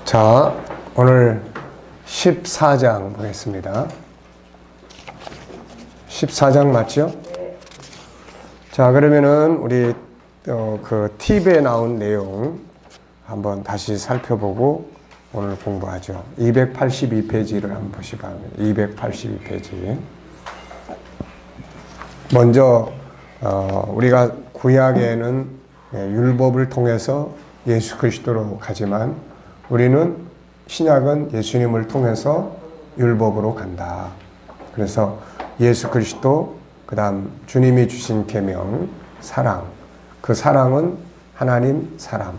자, 오늘 14장 보겠습니다. 14장 맞죠? 자, 그러면은 우리 그 팁에 나온 내용 한번 다시 살펴보고 오늘 공부하죠. 282페이지를 한번 보시기 바랍니다. 282페이지. 먼저 우리가 구약에는 율법을 통해서 예수 그리스도로 가지만 우리는 신약은 예수님을 통해서 율법으로 간다. 그래서 예수 그리스도, 그 다음 주님이 주신 계명, 사랑. 그 사랑은 하나님 사랑.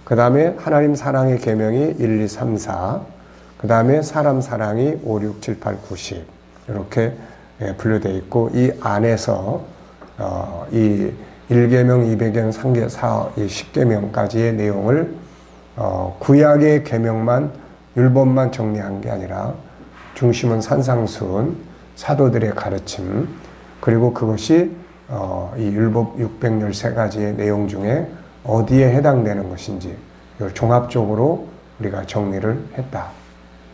그 다음에 하나님 사랑의 계명이 1, 2, 3, 4. 그 다음에 사람 사랑이 5, 6, 7, 8, 9, 10. 이렇게 분류되어 있고, 이 안에서 이 1계명, 2계명, 3계명, 4, 이 10계명까지의 내용을 구약의 계명만, 율법만 정리한 게 아니라 중심은 산상수훈, 사도들의 가르침, 그리고 그것이 이 율법 613가지의 내용 중에 어디에 해당되는 것인지 이걸 종합적으로 우리가 정리를 했다.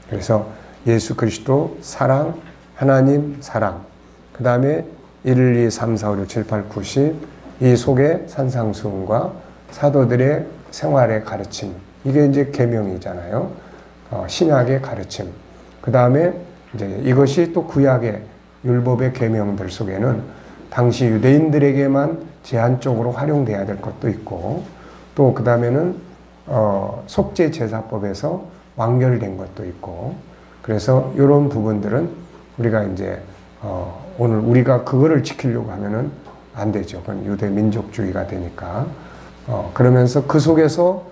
그래서 예수 그리스도 사랑, 하나님 사랑, 그 다음에 1, 2, 3, 4, 5, 6, 7, 8, 9, 10, 이 속에 산상수훈과 사도들의 생활의 가르침, 이게 이제 계명이잖아요. 신약의 가르침. 그 다음에 이제 이것이 또 구약의 율법의 계명들 속에는 당시 유대인들에게만 제한적으로 활용돼야 될 것도 있고, 또 그 다음에는 속죄 제사법에서 완결된 것도 있고, 그래서 이런 부분들은 우리가 이제 오늘 우리가 그거를 지키려고 하면은 안 되죠. 그건 유대 민족주의가 되니까. 그러면서 그 속에서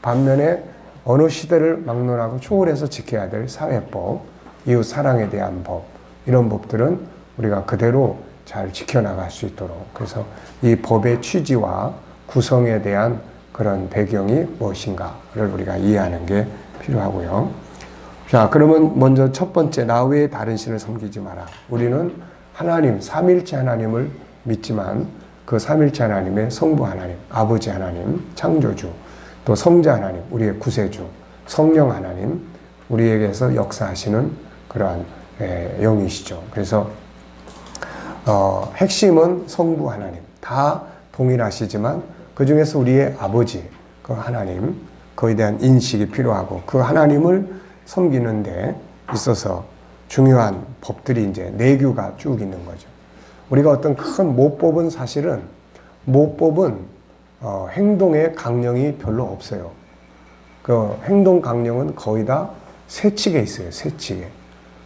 반면에 어느 시대를 막론하고 초월해서 지켜야 될 사회법, 이웃 사랑에 대한 법, 이런 법들은 우리가 그대로 잘 지켜나갈 수 있도록, 그래서 이 법의 취지와 구성에 대한 그런 배경이 무엇인가를 우리가 이해하는 게 필요하고요. 자, 그러면 먼저 첫 번째, 나 외에 다른 신을 섬기지 마라. 우리는 하나님, 삼일체 하나님을 믿지만 그 삼일체 하나님의 성부 하나님, 아버지 하나님, 창조주, 또 성자 하나님, 우리의 구세주, 성령 하나님, 우리에게서 역사하시는 그러한 영이시죠. 그래서 핵심은 성부 하나님, 다 동일하시지만 그 중에서 우리의 아버지, 그 하나님, 그에 대한 인식이 필요하고, 그 하나님을 섬기는 데 있어서 중요한 법들이 이제 내규가 쭉 있는 거죠. 우리가 어떤 큰 모법은 사실은 행동의 강령이 별로 없어요. 그 행동 강령은 거의 다 세칙에 있어요. 세칙에.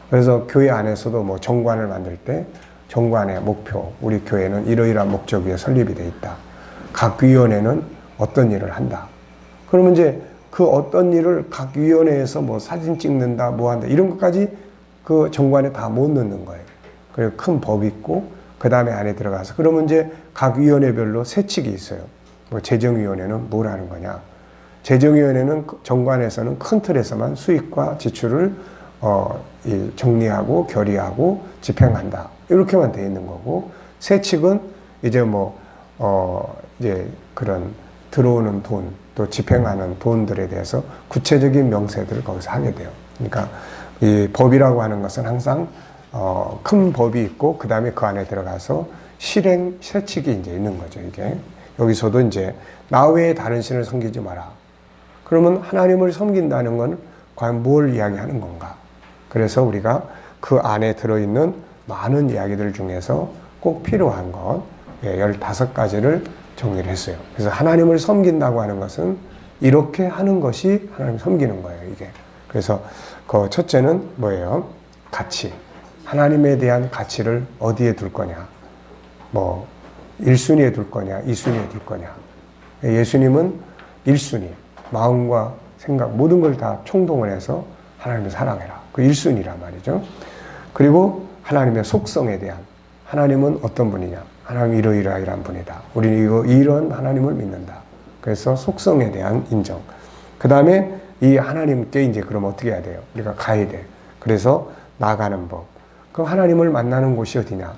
그래서 교회 안에서도 뭐 정관을 만들 때 정관의 목표, 우리 교회는 이러이러한 목적 위에 설립이 돼 있다. 각 위원회는 어떤 일을 한다. 그러면 이제 그 어떤 일을 각 위원회에서 뭐 사진 찍는다, 뭐 한다, 이런 것까지 그 정관에 다 못 넣는 거예요. 그리고 큰 법이 있고, 그 다음에 안에 들어가서, 그러면 이제 각 위원회별로 세칙이 있어요. 뭐 재정위원회는 뭘 하는 거냐. 재정위원회는 정관에서는 큰 틀에서만 수익과 지출을 정리하고 결의하고 집행한다. 이렇게만 돼 있는 거고, 세칙은 이제 이제 그런 들어오는 돈, 또 집행하는 돈들에 대해서 구체적인 명세들을 거기서 하게 돼요. 그러니까 이 법이라고 하는 것은 항상 큰 법이 있고, 그 다음에 그 안에 들어가서 실행 세칙이 이제 있는 거죠, 이게. 여기서도 이제 나 외에 다른 신을 섬기지 마라. 그러면 하나님을 섬긴다는 건 과연 뭘 이야기하는 건가? 그래서 우리가 그 안에 들어있는 많은 이야기들 중에서 꼭 필요한 것 15가지를 정리를 했어요. 그래서 하나님을 섬긴다고 하는 것은 이렇게 하는 것이 하나님을 섬기는 거예요, 이게. 그래서 그 첫째는 뭐예요? 가치. 하나님에 대한 가치를 어디에 둘 거냐? 1순위에 둘 거냐, 2순위에 둘 거냐. 예수님은 1순위, 마음과 생각, 모든 걸 다 총동을 해서 하나님을 사랑해라. 그 1순위란 말이죠. 그리고 하나님의 속성에 대한, 하나님은 어떤 분이냐. 하나님 이러이러한 분이다. 우리는 이런 하나님을 믿는다. 그래서 속성에 대한 인정. 그 다음에 이 하나님께 이제 그럼 어떻게 해야 돼요? 우리가 가야 돼. 그래서 나가는 법. 그럼 하나님을 만나는 곳이 어디냐?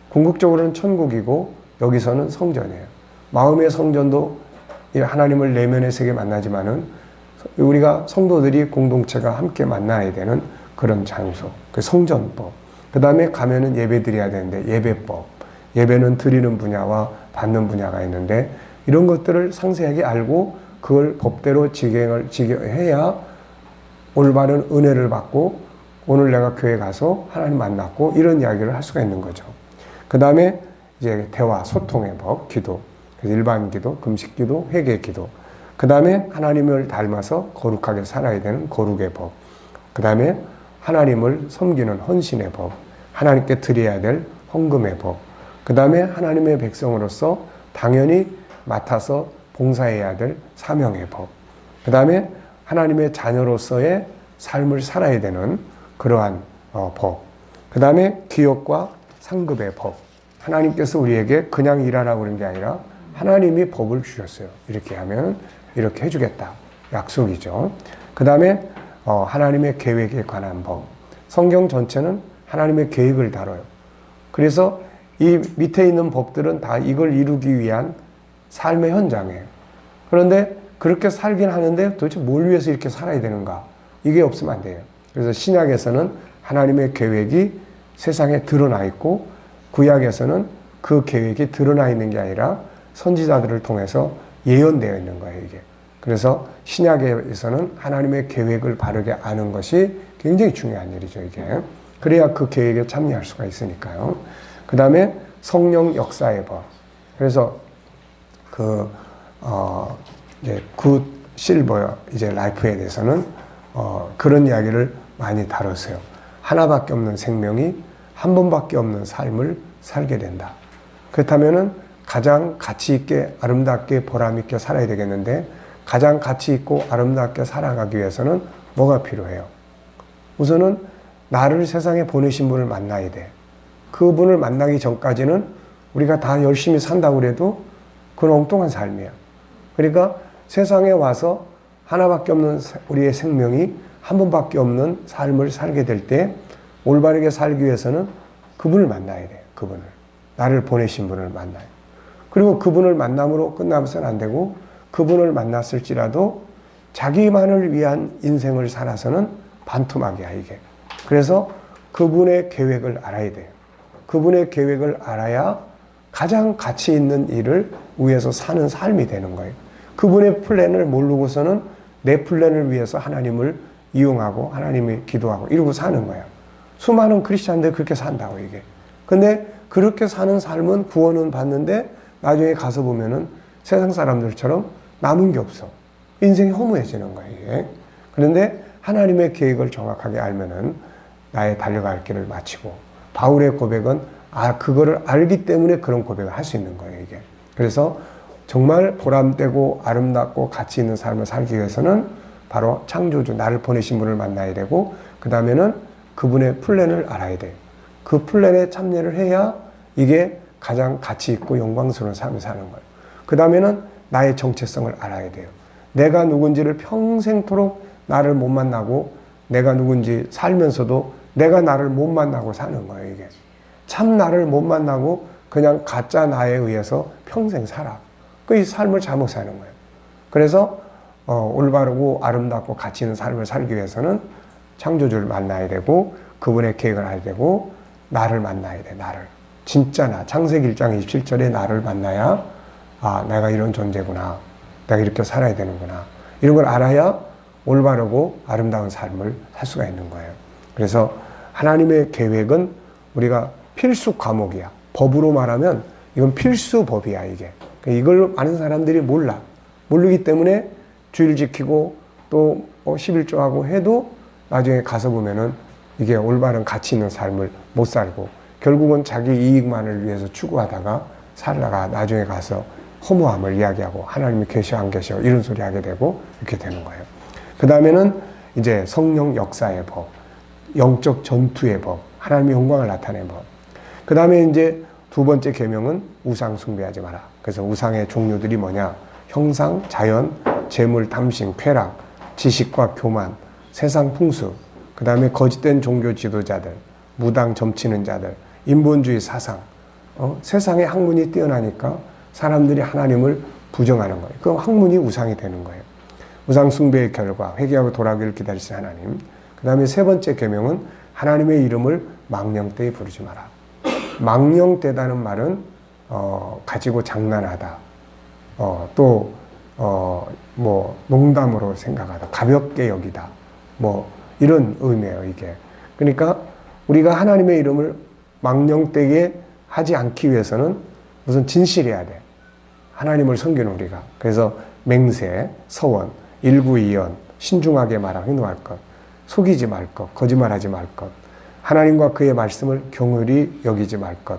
궁극적으로는 천국이고, 여기서는 성전이에요. 마음의 성전도 하나님을 내면의 세계 만나지만은 우리가 성도들이 공동체가 함께 만나야 되는 그런 장소, 그 성전법. 그 다음에 가면은 예배 드려야 되는데 예배법. 예배는 드리는 분야와 받는 분야가 있는데 이런 것들을 상세하게 알고 그걸 법대로 지경해야 올바른 은혜를 받고 오늘 내가 교회 가서 하나님 만났고 이런 이야기를 할 수가 있는 거죠. 그 다음에 이제 대화, 소통의 법, 기도. 그래서 일반 기도, 금식 기도, 회개 기도. 그 다음에 하나님을 닮아서 거룩하게 살아야 되는 거룩의 법. 그 다음에 하나님을 섬기는 헌신의 법. 하나님께 드려야 될 헌금의 법. 그 다음에 하나님의 백성으로서 당연히 맡아서 봉사해야 될 사명의 법. 그 다음에 하나님의 자녀로서의 삶을 살아야 되는 그러한 법. 그 다음에 기업과 상급의 법. 하나님께서 우리에게 그냥 일하라고 그런 게 아니라 하나님이 법을 주셨어요. 이렇게 하면 이렇게 해주겠다. 약속이죠. 그 다음에 하나님의 계획에 관한 법. 성경 전체는 하나님의 계획을 다뤄요. 그래서 이 밑에 있는 법들은 다 이걸 이루기 위한 삶의 현장이에요. 그런데 그렇게 살긴 하는데 도대체 뭘 위해서 이렇게 살아야 되는가? 이게 없으면 안 돼요. 그래서 신약에서는 하나님의 계획이 세상에 드러나 있고 구약에서는 그 계획이 드러나 있는 게 아니라 선지자들을 통해서 예언되어 있는 거예요, 이게. 그래서 신약에서는 하나님의 계획을 바르게 아는 것이 굉장히 중요한 일이죠, 이게. 그래야 그 계획에 참여할 수가 있으니까요. 그 다음에 성령 역사의 법. 그래서 이제 굿 실버 이제 라이프에 대해서는 그런 이야기를 많이 다뤘어요. 하나밖에 없는 생명이 한 번밖에 없는 삶을 살게 된다. 그렇다면은 가장 가치 있게 아름답게 보람 있게 살아야 되겠는데 가장 가치 있고 아름답게 살아가기 위해서는 뭐가 필요해요? 우선은 나를 세상에 보내신 분을 만나야 돼. 그분을 만나기 전까지는 우리가 다 열심히 산다고 해도 그건 엉뚱한 삶이야. 그러니까 세상에 와서 하나밖에 없는 우리의 생명이 한 번밖에 없는 삶을 살게 될 때 올바르게 살기 위해서는 그분을 만나야 돼요. 그분을. 나를 보내신 분을 만나요. 그리고 그분을 만남으로 끝나서는 안 되고 그분을 만났을지라도 자기만을 위한 인생을 살아서는 반토막이야, 이게. 그래서 그분의 계획을 알아야 돼요. 그분의 계획을 알아야 가장 가치 있는 일을 위해서 사는 삶이 되는 거예요. 그분의 플랜을 모르고서는 내 플랜을 위해서 하나님을 이용하고 하나님이 기도하고 이러고 사는 거예요. 수많은 크리스찬들 그렇게 산다고, 이게. 근데 그렇게 사는 삶은 구원은 받는데 나중에 가서 보면은 세상 사람들처럼 남은 게 없어. 인생이 허무해지는 거예요, 이게. 그런데 하나님의 계획을 정확하게 알면은 나의 달려갈 길을 마치고 바울의 고백은 그거를 알기 때문에 그런 고백을 할 수 있는 거예요, 이게. 그래서 정말 보람되고 아름답고 가치 있는 삶을 살기 위해서는 바로 창조주, 나를 보내신 분을 만나야 되고 그 다음에는 그분의 플랜을 알아야 돼요. 그 플랜에 참여를 해야 이게 가장 가치 있고 영광스러운 삶을 사는 거예요. 그 다음에는 나의 정체성을 알아야 돼요. 내가 누군지를 평생토록 나를 못 만나고 내가 누군지 살면서도 내가 나를 못 만나고 사는 거예요, 이게. 참 나를 못 만나고 그냥 가짜 나에 의해서 평생 살아. 그 이 삶을 잘못 사는 거예요. 그래서 올바르고 아름답고 가치 있는 삶을 살기 위해서는 창조주를 만나야 되고 그분의 계획을 알아야 되고 나를 만나야 돼, 나를. 진짜 나. 창세기 1장 27절에 나를 만나야 내가 이런 존재구나. 내가 이렇게 살아야 되는구나. 이런 걸 알아야 올바르고 아름다운 삶을 살 수가 있는 거예요. 그래서 하나님의 계획은 우리가 필수 과목이야. 법으로 말하면 이건 필수 법이야, 이게. 이걸 아는 사람들이 몰라. 모르기 때문에 주일 지키고 또 11조하고 해도 나중에 가서 보면은 이게 올바른 가치 있는 삶을 못 살고 결국은 자기 이익만을 위해서 추구하다가 살다가 나중에 가서 허무함을 이야기하고 하나님이 계셔 안 계셔 이런 소리 하게 되고 이렇게 되는 거예요. 그 다음에는 이제 성령 역사의 법, 영적 전투의 법, 하나님의 영광을 나타내는 법. 그 다음에 이제 두 번째 계명은 우상 숭배하지 마라. 그래서 우상의 종류들이 뭐냐? 형상, 자연, 재물, 탐심, 쾌락, 지식과 교만, 세상 풍수, 그 다음에 거짓된 종교 지도자들, 무당 점치는 자들, 인본주의 사상. 세상의 학문이 뛰어나니까 사람들이 하나님을 부정하는 거예요. 그 학문이 우상이 되는 거예요. 우상 숭배의 결과, 회개하고 돌아오기를 기다리신 하나님. 그 다음에 세 번째 계명은 하나님의 이름을 망령되이 부르지 마라. 망령되다는 말은 가지고 장난하다. 뭐 농담으로 생각하다. 가볍게 여기다. 뭐 이런 의미예요, 이게. 그러니까 우리가 하나님의 이름을 망령되게 하지 않기 위해서는 무슨 진실해야 돼. 하나님을 섬기는 우리가. 그래서 맹세, 서원, 일구이연, 신중하게 말하고 행동할 것, 속이지 말 것, 거짓말하지 말 것, 하나님과 그의 말씀을 경홀히 여기지 말 것,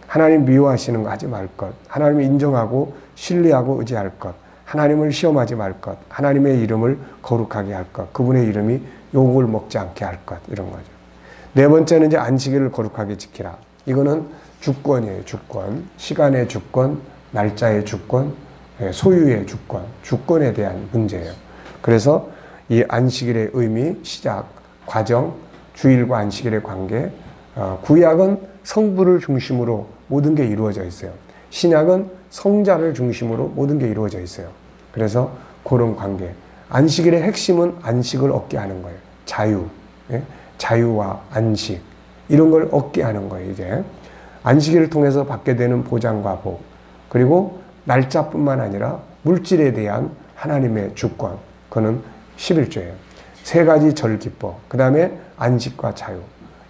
하나님 미워하시는 거 하지 말 것, 하나님을 인정하고 신뢰하고 의지할 것, 하나님을 시험하지 말 것, 하나님의 이름을 거룩하게 할 것, 그분의 이름이 욕을 먹지 않게 할 것, 이런 거죠. 네 번째는 이제 안식일을 거룩하게 지키라. 이거는 주권이에요, 주권. 시간의 주권, 날짜의 주권, 소유의 주권, 주권에 대한 문제예요. 그래서 이 안식일의 의미, 시작, 과정, 주일과 안식일의 관계, 구약은 성부를 중심으로 모든 게 이루어져 있어요. 신약은 성자를 중심으로 모든 게 이루어져 있어요. 그래서 그런 관계. 안식일의 핵심은 안식을 얻게 하는 거예요. 자유, 자유와 안식, 이런 걸 얻게 하는 거예요, 이게. 안식일을 통해서 받게 되는 보장과 복, 그리고 날짜뿐만 아니라 물질에 대한 하나님의 주권, 그거는 11조예요. 세 가지 절기법, 그 다음에 안식과 자유,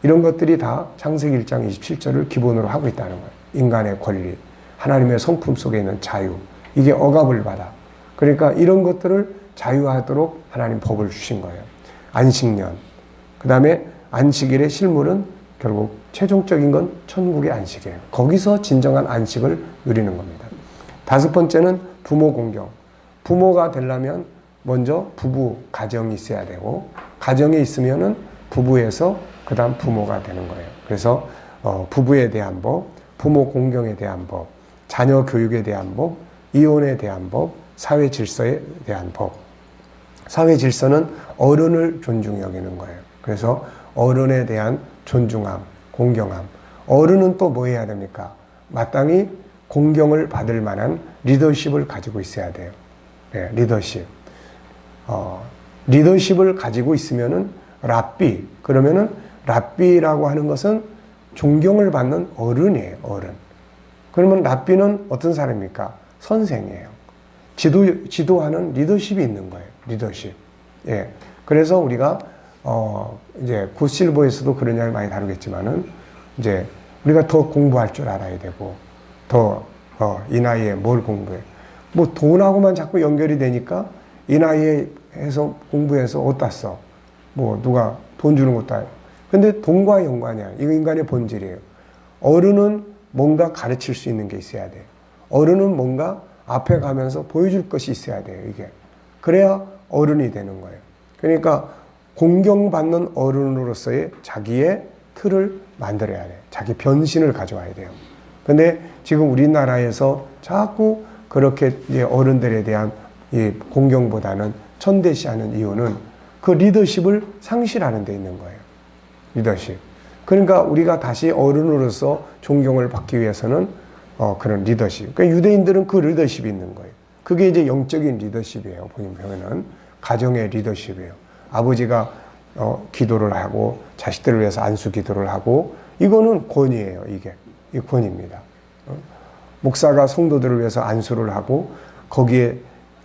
이런 것들이 다 창세기 1장 27절을 기본으로 하고 있다는 거예요. 인간의 권리, 하나님의 성품 속에 있는 자유, 이게 억압을 받아. 그러니까 이런 것들을 자유하도록 하나님 법을 주신 거예요. 안식년, 그 다음에 안식일의 실물은 결국 최종적인 건 천국의 안식이에요. 거기서 진정한 안식을 누리는 겁니다. 다섯 번째는 부모 공경. 부모가 되려면 먼저 부부 가정이 있어야 되고, 가정에 있으면은 부부에서 그 다음 부모가 되는 거예요. 그래서 부부에 대한 법, 부모 공경에 대한 법, 자녀 교육에 대한 법, 이혼에 대한 법, 사회 질서에 대한 법. 사회 질서는 어른을 존중히 여기는 거예요. 그래서 어른에 대한 존중함, 공경함. 어른은 또 뭐 해야 됩니까? 마땅히 공경을 받을 만한 리더십을 가지고 있어야 돼요. 네, 리더십. 리더십을 가지고 있으면은 랍비. 그러면은 랍비라고 하는 것은 존경을 받는 어른이에요, 어른. 그러면 랍비는 어떤 사람입니까? 선생이에요. 지도하는 리더십이 있는 거예요, 리더십. 예. 그래서 우리가 이제 굿실버에서도 그런 이야기를 많이 다루겠지만은, 이제 우리가 더 공부할 줄 알아야 되고, 이 나이에 뭘 공부해. 뭐 돈하고만 자꾸 연결이 되니까 이 나이에 해서 공부해서 어디다 써. 뭐 누가 돈 주는 것도 아니고. 근데 돈과 연관이야. 이거 인간의 본질이에요. 어른은 뭔가 가르칠 수 있는 게 있어야 돼요. 어른은 뭔가 앞에 가면서 보여줄 것이 있어야 돼요, 이게. 그래야 어른이 되는 거예요. 그러니까 공경받는 어른으로서의 자기의 틀을 만들어야 돼요. 자기 변신을 가져와야 돼요. 근데 지금 우리나라에서 자꾸 그렇게 이제 어른들에 대한 이 공경보다는 천대시하는 이유는 그 리더십을 상실하는 데 있는 거예요. 리더십. 그러니까 우리가 다시 어른으로서 존경을 받기 위해서는 그런 리더십. 그러니까 유대인들은 그 리더십이 있는 거예요. 그게 이제 영적인 리더십이에요. 보면은 가정의 리더십이에요. 아버지가 기도를 하고 자식들을 위해서 안수 기도를 하고, 이거는 권위예요. 이 권위입니다. 목사가 성도들을 위해서 안수를 하고, 거기에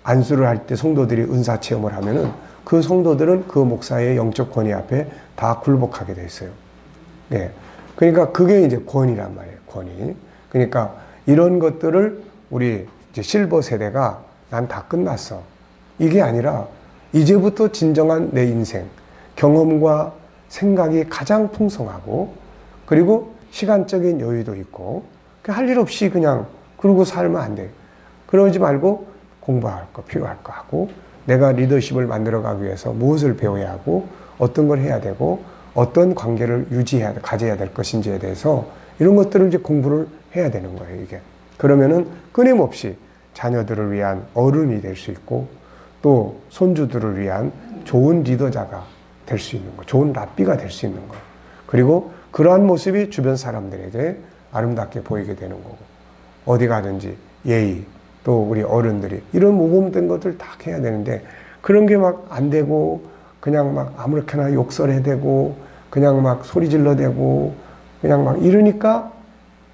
안수를 할 때 성도들이 은사 체험을 하면은 그 성도들은 그 목사의 영적 권위 앞에 다 굴복하게 돼 있어요. 네. 그러니까 그게 이제 권위란 말이에요. 권위. 그러니까 이런 것들을 우리 이제 실버 세대가 난 다 끝났어. 이게 아니라 이제부터 진정한 내 인생, 경험과 생각이 가장 풍성하고, 그리고 시간적인 여유도 있고, 할 일 없이 그냥 그러고 살면 안 돼요. 그러지 말고 공부할 거, 필요할 거 하고, 내가 리더십을 만들어가기 위해서 무엇을 배워야 하고, 어떤 걸 해야 되고, 어떤 관계를 가져야 될 것인지에 대해서 이런 것들을 이제 공부를 해야 되는 거예요, 이게. 그러면은 끊임없이 자녀들을 위한 어른이 될 수 있고, 또 손주들을 위한 좋은 리더자가 될 수 있는 거, 좋은 랍비가 될 수 있는 거. 그리고 그러한 모습이 주변 사람들에게 아름답게 보이게 되는 거고, 어디 가든지 예의, 또 우리 어른들이 이런 모범된 것들 다 해야 되는데, 그런 게 막 안 되고 그냥 막 아무렇게나 욕설해대고 그냥 막 소리 질러대고 그냥 막 이러니까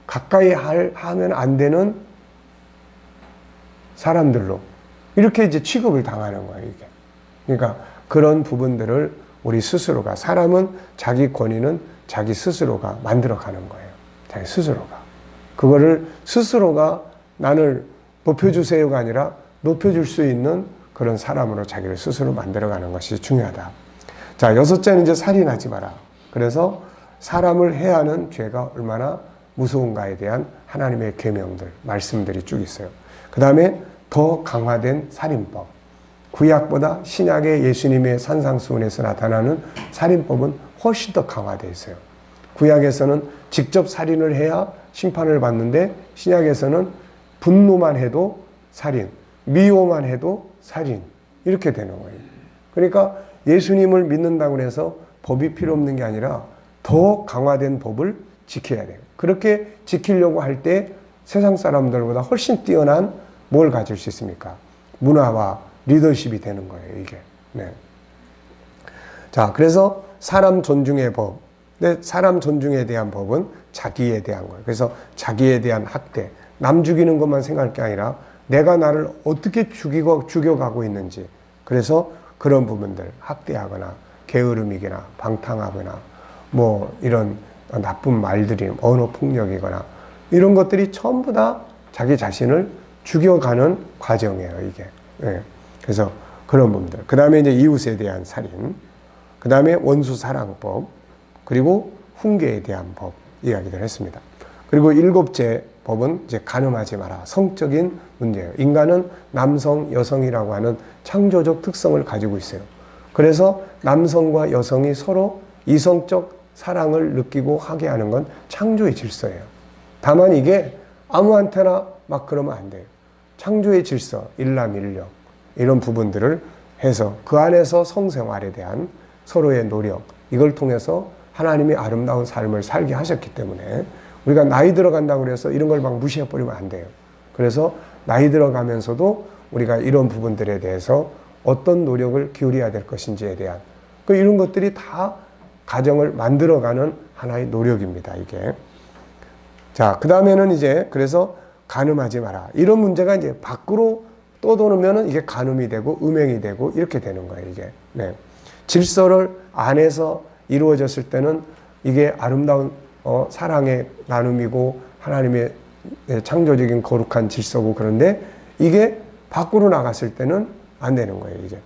가까이 하면 안 되는 사람들로 이렇게 이제 취급을 당하는 거예요, 이게. 그러니까 그런 부분들을 우리 스스로가, 사람은 자기 권위는 자기 스스로가 만들어가는 거예요. 자기 스스로가. 그거를 스스로가 나를 높여주세요가 아니라 높여줄 수 있는 그런 사람으로 자기를 스스로 만들어가는 것이 중요하다. 자, 여섯째는 이제 살인하지 마라. 그래서 사람을 해하는 죄가 얼마나 무서운가에 대한 하나님의 계명들, 말씀들이 쭉 있어요. 그 다음에 더 강화된 살인법. 구약보다 신약의 예수님의 산상수훈에서 나타나는 살인법은 훨씬 더 강화되어 있어요. 구약에서는 직접 살인을 해야 심판을 받는데 신약에서는 분노만 해도 살인, 미워만 해도 살인 이렇게 되는 거예요. 그러니까 예수님을 믿는다고 해서 법이 필요 없는 게 아니라 더 강화된 법을 지켜야 돼요. 그렇게 지키려고 할 때 세상 사람들보다 훨씬 뛰어난 뭘 가질 수 있습니까? 문화와 리더십이 되는 거예요, 이게. 네. 자, 그래서 사람 존중의 법. 근데 사람 존중에 대한 법은 자기에 대한 거예요. 그래서 자기에 대한 학대. 남 죽이는 것만 생각할 게 아니라 내가 나를 어떻게 죽여가고 있는지. 그래서 그런 부분들, 학대하거나 게으름이거나 방탕하거나 뭐 이런 나쁜 말들이 언어 폭력이거나 이런 것들이 전부 다 자기 자신을 죽여가는 과정이에요, 이게. 네. 그래서 그런 부분들. 그 다음에 이제 이웃에 대한 살인, 그 다음에 원수 사랑법, 그리고 훈계에 대한 법 이야기를 했습니다. 그리고 일곱째 법은 이제 간음하지 마라. 성적인 문제예요. 인간은 남성, 여성이라고 하는 창조적 특성을 가지고 있어요. 그래서 남성과 여성이 서로 이성적 사랑을 느끼고 하게 하는 건 창조의 질서예요. 다만 이게 아무한테나 막 그러면 안 돼요. 창조의 질서, 일남일녀 이런 부분들을 해서 그 안에서 성생활에 대한 서로의 노력, 이걸 통해서 하나님이 아름다운 삶을 살게 하셨기 때문에 우리가 나이 들어간다고 해서 이런 걸 막 무시해버리면 안 돼요. 그래서 나이 들어가면서도 우리가 이런 부분들에 대해서 어떤 노력을 기울여야 될 것인지에 대한 이런 것들이 다 가정을 만들어가는 하나의 노력입니다, 이게. 자, 그 다음에는 이제 그래서 간음하지 마라. 이런 문제가 이제 밖으로 떠도면은 이게 간음이 되고 음행이 되고 이렇게 되는 거예요, 이게. 네. 질서를 안에서 이루어졌을 때는 이게 아름다운 사랑의 나눔이고 하나님의 창조적인 거룩한 질서고 그런데 이게 밖으로 나갔을 때는 안 되는 거예요, 이게.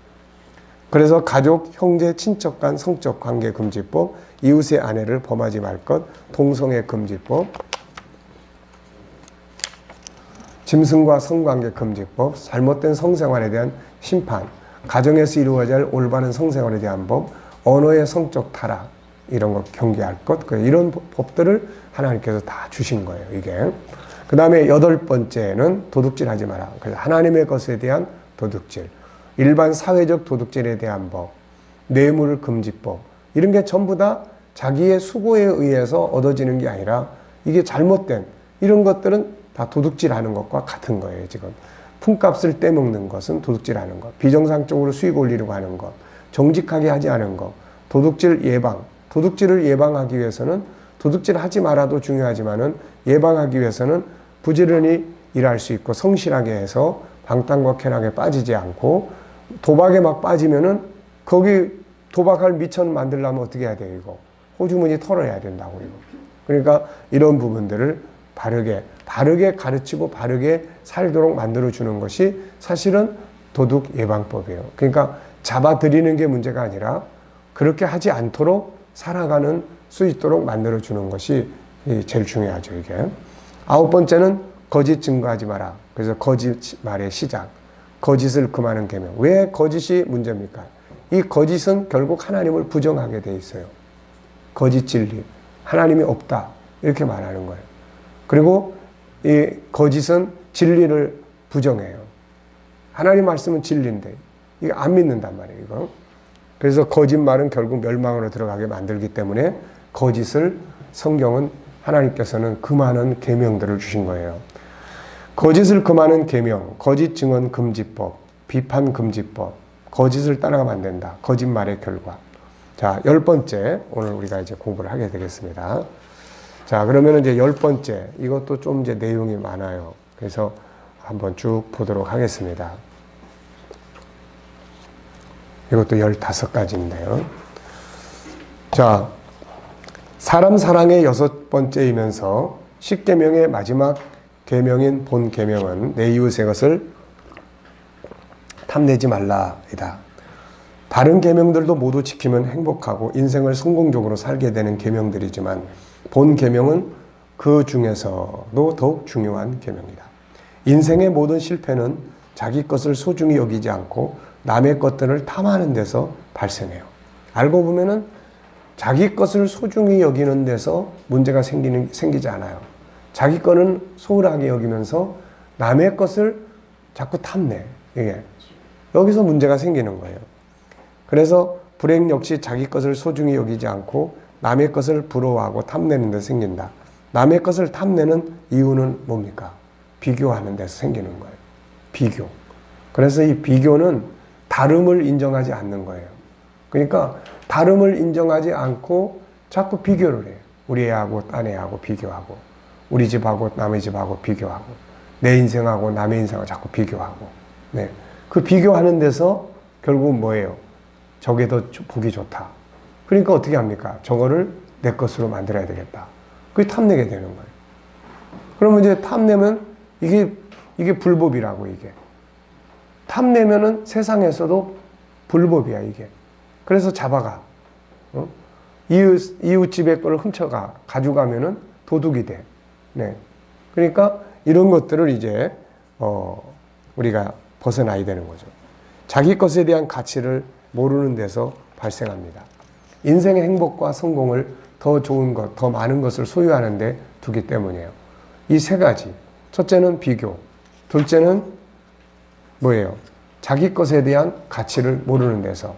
그래서 가족, 형제, 친척 간 성적 관계 금지법, 이웃의 아내를 범하지 말 것, 동성애 금지법, 짐승과 성관계 금지법, 잘못된 성생활에 대한 심판, 가정에서 이루어져야 할 올바른 성생활에 대한 법, 언어의 성적 타락, 이런 거 경계할 것, 이런 법들을 하나님께서 다 주신 거예요, 이게. 그 다음에 여덟 번째는 도둑질 하지 마라. 그래서 하나님의 것에 대한 도둑질, 일반 사회적 도둑질에 대한 법, 뇌물 금지법, 이런 게 전부 다 자기의 수고에 의해서 얻어지는 게 아니라 이게 잘못된 이런 것들은 다 도둑질하는 것과 같은 거예요, 지금. 품값을 떼먹는 것은 도둑질하는 것, 비정상적으로 수익 올리려고 하는 것, 정직하게 하지 않은 것, 도둑질 예방. 도둑질을 예방하기 위해서는 도둑질 하지 말아도 중요하지만은 예방하기 위해서는 부지런히 일할 수 있고 성실하게 해서 방탕과 쾌락에 빠지지 않고 도박에 막 빠지면은 거기 도박할 미천 만들려면 어떻게 해야 돼요, 이거? 호주머니 털어야 된다고, 이거. 그러니까 이런 부분들을 바르게 가르치고 바르게 살도록 만들어주는 것이 사실은 도둑 예방법이에요. 그러니까 잡아들이는 게 문제가 아니라 그렇게 하지 않도록 살아가는 수 있도록 만들어주는 것이 제일 중요하죠, 이게. 아홉 번째는 거짓 증거하지 마라. 그래서 거짓말의 시작. 거짓을 금하는 계명. 왜 거짓이 문제입니까? 이 거짓은 결국 하나님을 부정하게 돼 있어요. 거짓 진리. 하나님이 없다. 이렇게 말하는 거예요. 그리고 이 거짓은 진리를 부정해요. 하나님 말씀은 진리인데 이거 안 믿는단 말이에요, 이거. 그래서 거짓말은 결국 멸망으로 들어가게 만들기 때문에 거짓을 성경은 하나님께서는 금하는 계명들을 주신 거예요. 거짓을 금하는 계명, 거짓 증언 금지법, 비판 금지법, 거짓을 따라가면 안 된다. 거짓말의 결과. 자, 10번째 오늘 우리가 이제 공부를 하게 되겠습니다. 자, 그러면 이제 10번째 이것도 좀 이제 내용이 많아요. 그래서 한번 쭉 보도록 하겠습니다. 이것도 15가지인데요. 자, 사람 사랑의 6번째이면서 10계명의 마지막 계명인 본 계명은 내 이웃의 것을 탐내지 말라이다. 다른 계명들도 모두 지키면 행복하고 인생을 성공적으로 살게 되는 계명들이지만 본 계명은 그 중에서도 더욱 중요한 계명이다. 인생의 모든 실패는 자기 것을 소중히 여기지 않고 남의 것들을 탐하는 데서 발생해요. 알고 보면은 자기 것을 소중히 여기는 데서 문제가 생기지 않아요. 자기 거는 소홀하게 여기면서 남의 것을 자꾸 탐내. 이게 여기서 문제가 생기는 거예요. 그래서 불행 역시 자기 것을 소중히 여기지 않고 남의 것을 부러워하고 탐내는 데 생긴다. 남의 것을 탐내는 이유는 뭡니까? 비교하는 데서 생기는 거예요. 비교. 그래서 이 비교는 다름을 인정하지 않는 거예요. 그러니까 다름을 인정하지 않고 자꾸 비교를 해요. 우리 애하고 딴 애하고 비교하고 우리 집하고 남의 집하고 비교하고 내 인생하고 남의 인생하고 자꾸 비교하고 네. 그 비교하는 데서 결국은 뭐예요? 저게 더 보기 좋다. 그러니까 어떻게 합니까? 저거를 내 것으로 만들어야 되겠다. 그게 탐내게 되는 거예요. 그러면 이제 탐내면 이게 불법이라고 이게. 탐내면은 세상에서도 불법이야 이게. 그래서 잡아가. 이웃집의 걸 훔쳐가. 가져가면은 도둑이 돼. 네. 그러니까 이런 것들을 이제, 우리가 벗어나야 되는 거죠. 자기 것에 대한 가치를 모르는 데서 발생합니다. 인생의 행복과 성공을 더 좋은 것, 더 많은 것을 소유하는 데 두기 때문이에요. 이 세 가지. 첫째는 비교. 둘째는 뭐예요? 자기 것에 대한 가치를 모르는 데서.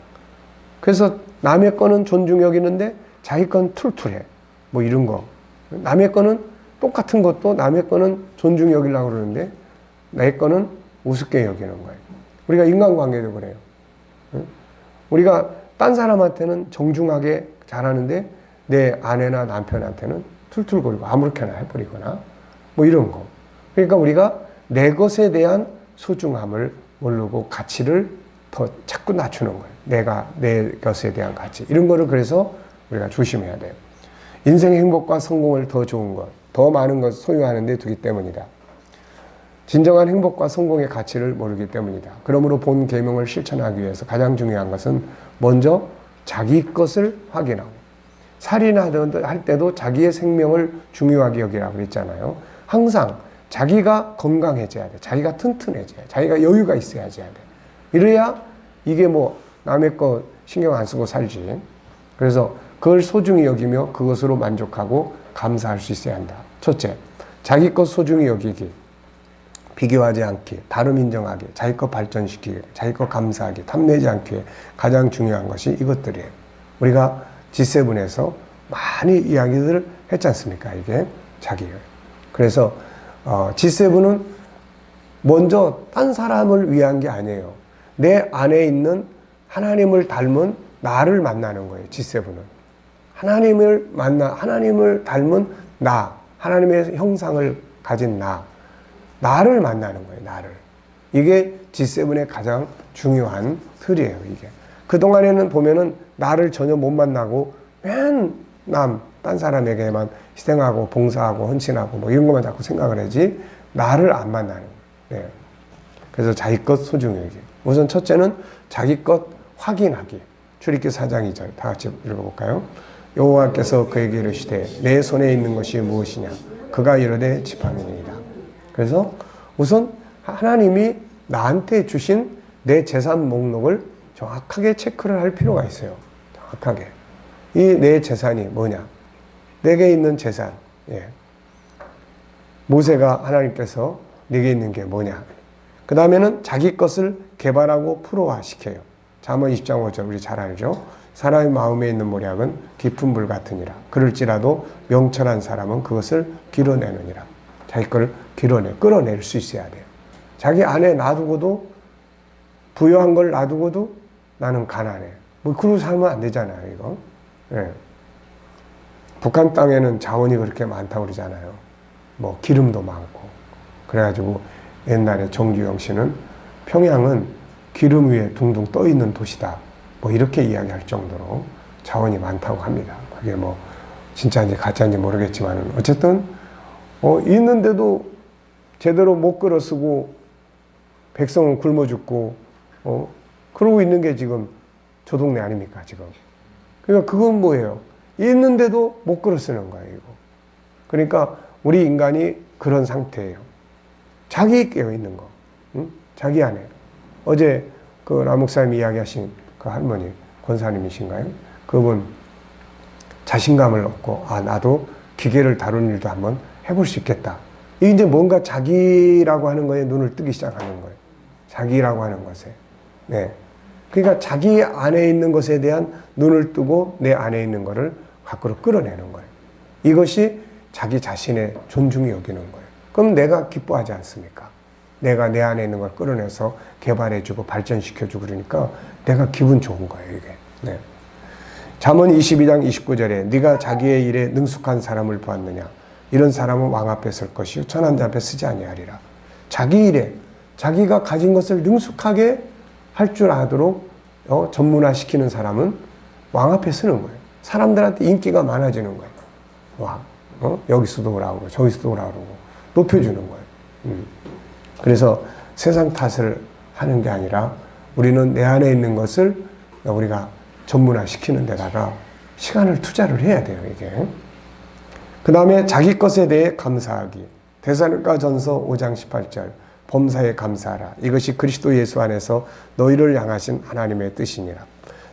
그래서 남의 거는 존중 여기는데 자기 건 툴툴해. 뭐 이런 거. 남의 거는 똑같은 것도 남의 거는 존중 여기려고 그러는데 내 거는 우습게 여기는 거예요. 우리가 인간관계도 그래요. 우리가 딴 사람한테는 정중하게 잘하는데 내 아내나 남편한테는 툴툴거리고 아무렇게나 해버리거나 뭐 이런 거. 그러니까 우리가 내 것에 대한 소중함을 모르고 가치를 더 자꾸 낮추는 거예요. 내가 내 것에 대한 가치. 이런 거를 그래서 우리가 조심해야 돼요. 인생의 행복과 성공을 더 좋은 것, 더 많은 것을 소유하는 데 두기 때문이다. 진정한 행복과 성공의 가치를 모르기 때문이다. 그러므로 본 계명을 실천하기 위해서 가장 중요한 것은 먼저 자기 것을 확인하고 살인할 때도 자기의 생명을 중요하게 여기라고 그랬잖아요. 항상 자기가 건강해져야 돼. 자기가 튼튼해져야 돼. 자기가 여유가 있어야지 돼. 이래야 이게 뭐 남의 거 신경 안 쓰고 살지. 그래서 그걸 소중히 여기며 그것으로 만족하고 감사할 수 있어야 한다. 첫째, 자기 것 소중히 여기기. 비교하지 않기, 다름 인정하기, 자기 것 발전시키기, 자기 것 감사하기, 탐내지 않기 가장 중요한 것이 이것들이에요. 우리가 G7에서 많이 이야기들을 했지 않습니까? 이게 자기예요. 그래서 G7은 먼저 딴 사람을 위한 게 아니에요. 내 안에 있는 하나님을 닮은 나를 만나는 거예요. G7은. 하나님을 닮은 나, 하나님의 형상을 가진 나를 만나는 거예요. 나를. 이게 G7의 가장 중요한 틀이에요. 이게. 그동안에는 보면은 나를 전혀 못 만나고 딴 사람에게만 희생하고 봉사하고 헌신하고 뭐 이런 것만 자꾸 생각을 하지 나를 안 만나는 거예요. 네. 그래서 자기 것 소중히 여기. 우선 첫째는 자기 것 확인하기. 출애굽기 4장 2절 다 같이 읽어볼까요? 여호와께서 그에게 이르시되 내 손에 있는 것이 무엇이냐? 그가 이르되 지팡이니이다. 그래서 우선 하나님이 나한테 주신 내 재산 목록을 정확하게 체크를 할 필요가 있어요. 정확하게. 이 내 재산이 뭐냐? 내게 있는 재산. 예. 모세가 하나님께서 내게 있는 게 뭐냐? 그 다음에는 자기 것을 개발하고 프로화시켜요. 잠언 20장 5절 우리 잘 알죠? 사람의 마음에 있는 모략은 깊은 물 같으니라. 그럴지라도 명철한 사람은 그것을 길어내느니라. 자기 걸 끌어낼 수 있어야 돼요. 자기 안에 놔두고도 부여한 걸 놔두고도 나는 가난해. 뭐 그러고 살면 안 되잖아요, 이거. 예. 북한 땅에는 자원이 그렇게 많다고 그러잖아요. 뭐 기름도 많고. 그래가지고 옛날에 정주영 씨는 평양은 기름 위에 둥둥 떠 있는 도시다. 뭐 이렇게 이야기할 정도로 자원이 많다고 합니다. 그게 뭐 진짜인지 가짜인지 모르겠지만 어쨌든 있는데도 제대로 못 끌어 쓰고 백성은 굶어 죽고 그러고 있는 게 지금 저 동네 아닙니까 지금. 그러니까 그건 뭐예요? 있는데도 못 끌어 쓰는 거예요 이거. 그러니까 우리 인간이 그런 상태예요. 자기 깨어 있는 거, 응? 자기 안에. 어제 그 남목사님이 이야기하신 그 할머니 권사님이신가요? 그분 자신감을 얻고 나도 기계를 다루는 일도 한번 해볼 수 있겠다. 이게 이제 뭔가 자기라고 하는 거에 눈을 뜨기 시작하는 거예요. 자기라고 하는 것에. 네. 그러니까 자기 안에 있는 것에 대한 눈을 뜨고 내 안에 있는 것을 밖으로 끌어내는 거예요. 이것이 자기 자신의 존중이 여기는 거예요. 그럼 내가 기뻐하지 않습니까? 내가 내 안에 있는 걸 끌어내서 개발해주고 발전시켜주고 그러니까 내가 기분 좋은 거예요, 이게. 네. 잠언 22장 29절에 네가 자기의 일에 능숙한 사람을 보았느냐? 이런 사람은 왕 앞에 설 것이요 천한 자 앞에 서지 아니하리라. 자기 일에 자기가 가진 것을 능숙하게 할 줄 아도록 전문화시키는 사람은 왕 앞에 서는 거예요. 사람들한테 인기가 많아지는 거예요. 왕, 여기서도 오라고 저기서도 오라고 높여주는 거예요. 그래서 세상 탓을 하는 게 아니라 우리는 내 안에 있는 것을 우리가 전문화시키는 데다가 시간을 투자를 해야 돼요, 이게. 그 다음에 자기 것에 대해 감사하기. 데살로니가전서 5장 18절. 범사에 감사하라. 이것이 그리스도 예수 안에서 너희를 향하신 하나님의 뜻이니라.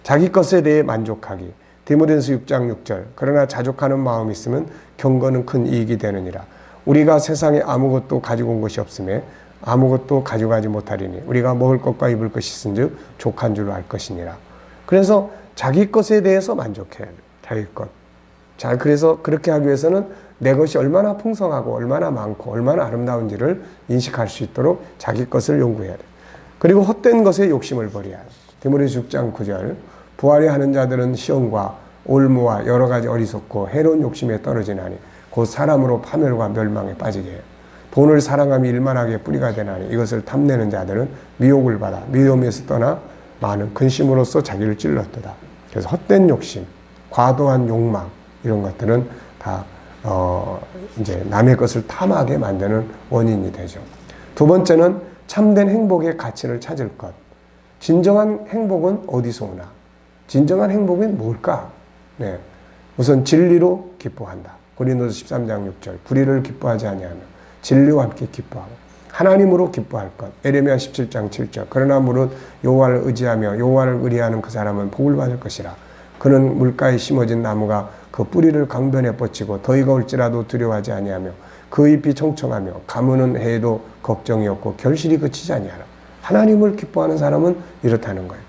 자기 것에 대해 만족하기. 디모데전서 6장 6절. 그러나 자족하는 마음이 있으면 경건은 큰 이익이 되느니라. 우리가 세상에 아무것도 가지고 온 것이 없음에 아무것도 가져가지 못하리니 우리가 먹을 것과 입을 것이 있은즉 족한 줄로 알 것이니라. 그래서 자기 것에 대해서 만족해야 돼요. 자기 것. 자, 그래서 그렇게 하기 위해서는 내 것이 얼마나 풍성하고 얼마나 많고 얼마나 아름다운지를 인식할 수 있도록 자기 것을 연구해야 돼요. 그리고 헛된 것에 욕심을 버려야 돼요. 디모데전서 6장 9절. 부활에 하는 자들은 시험과 올무와 여러 가지 어리석고 해로운 욕심에 떨어지나니 곧 사람으로 파멸과 멸망에 빠지게 해요. 돈을 사랑함이 일만하게 뿌리가 되나니 이것을 탐내는 자들은 미혹을 받아 미움에서 떠나 많은 근심으로써 자기를 찔렀도다. 그래서 헛된 욕심, 과도한 욕망 이런 것들은 다 이제 남의 것을 탐하게 만드는 원인이 되죠. 두 번째는 참된 행복의 가치를 찾을 것. 진정한 행복은 어디서 오나? 진정한 행복은 뭘까? 네. 우선 진리로 기뻐한다. 고린도서 13장 6절. 불의를 기뻐하지 아니하며 진리와 함께 기뻐하고 하나님으로 기뻐할 것. 에레미야 17장 7절. 그러나 무릇 여호와를 의지하며 여호와를 의뢰하는 그 사람은 복을 받을 것이라. 그는 물가에 심어진 나무가 그 뿌리를 강변에 뻗치고 더위가 올지라도 두려워하지 아니하며 그 잎이 청청하며 가무는 해에도 걱정이 없고 결실이 그치지 아니하라. 하나님을 기뻐하는 사람은 이렇다는 거예요.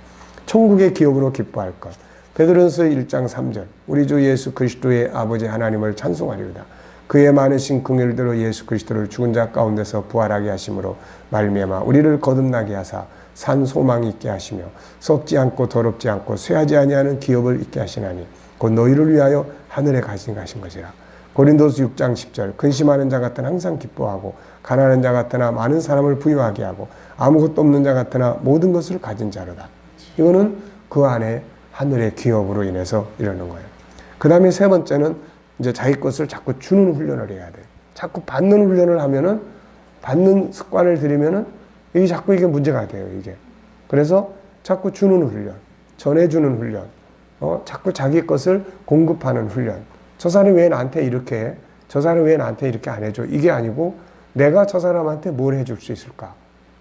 천국의 기업으로 기뻐할 것. 베드로전서 1장 3절. 우리 주 예수 그리스도의 아버지 하나님을 찬송하리로다. 그의 많으신 긍휼대로 예수 그리스도를 죽은 자 가운데서 부활하게 하심으로 말미암아 우리를 거듭나게 하사 산 소망이 있게 하시며 썩지 않고 더럽지 않고 쇠하지 아니하는 기업을 있게 하시나니 곧 너희를 위하여 하늘에 가신 것이라. 고린도서 6장 10절. 근심하는 자 같으나 항상 기뻐하고 가난한 자 같으나 많은 사람을 부유하게 하고 아무것도 없는 자 같으나 모든 것을 가진 자로다. 이거는 그 안에 하늘의 기업으로 인해서 이러는 거예요. 그 다음에 세 번째는 이제 자기 것을 자꾸 주는 훈련을 해야 돼요. 자꾸 받는 훈련을 하면은 받는 습관을 들이면은 이게 자꾸 이게 문제가 돼요, 이게. 그래서 자꾸 주는 훈련, 전해주는 훈련, 자꾸 자기 것을 공급하는 훈련. 저 사람이 왜 나한테 이렇게 해? 저 사람이 왜 나한테 이렇게 안 해줘? 이게 아니고 내가 저 사람한테 뭘 해줄 수 있을까?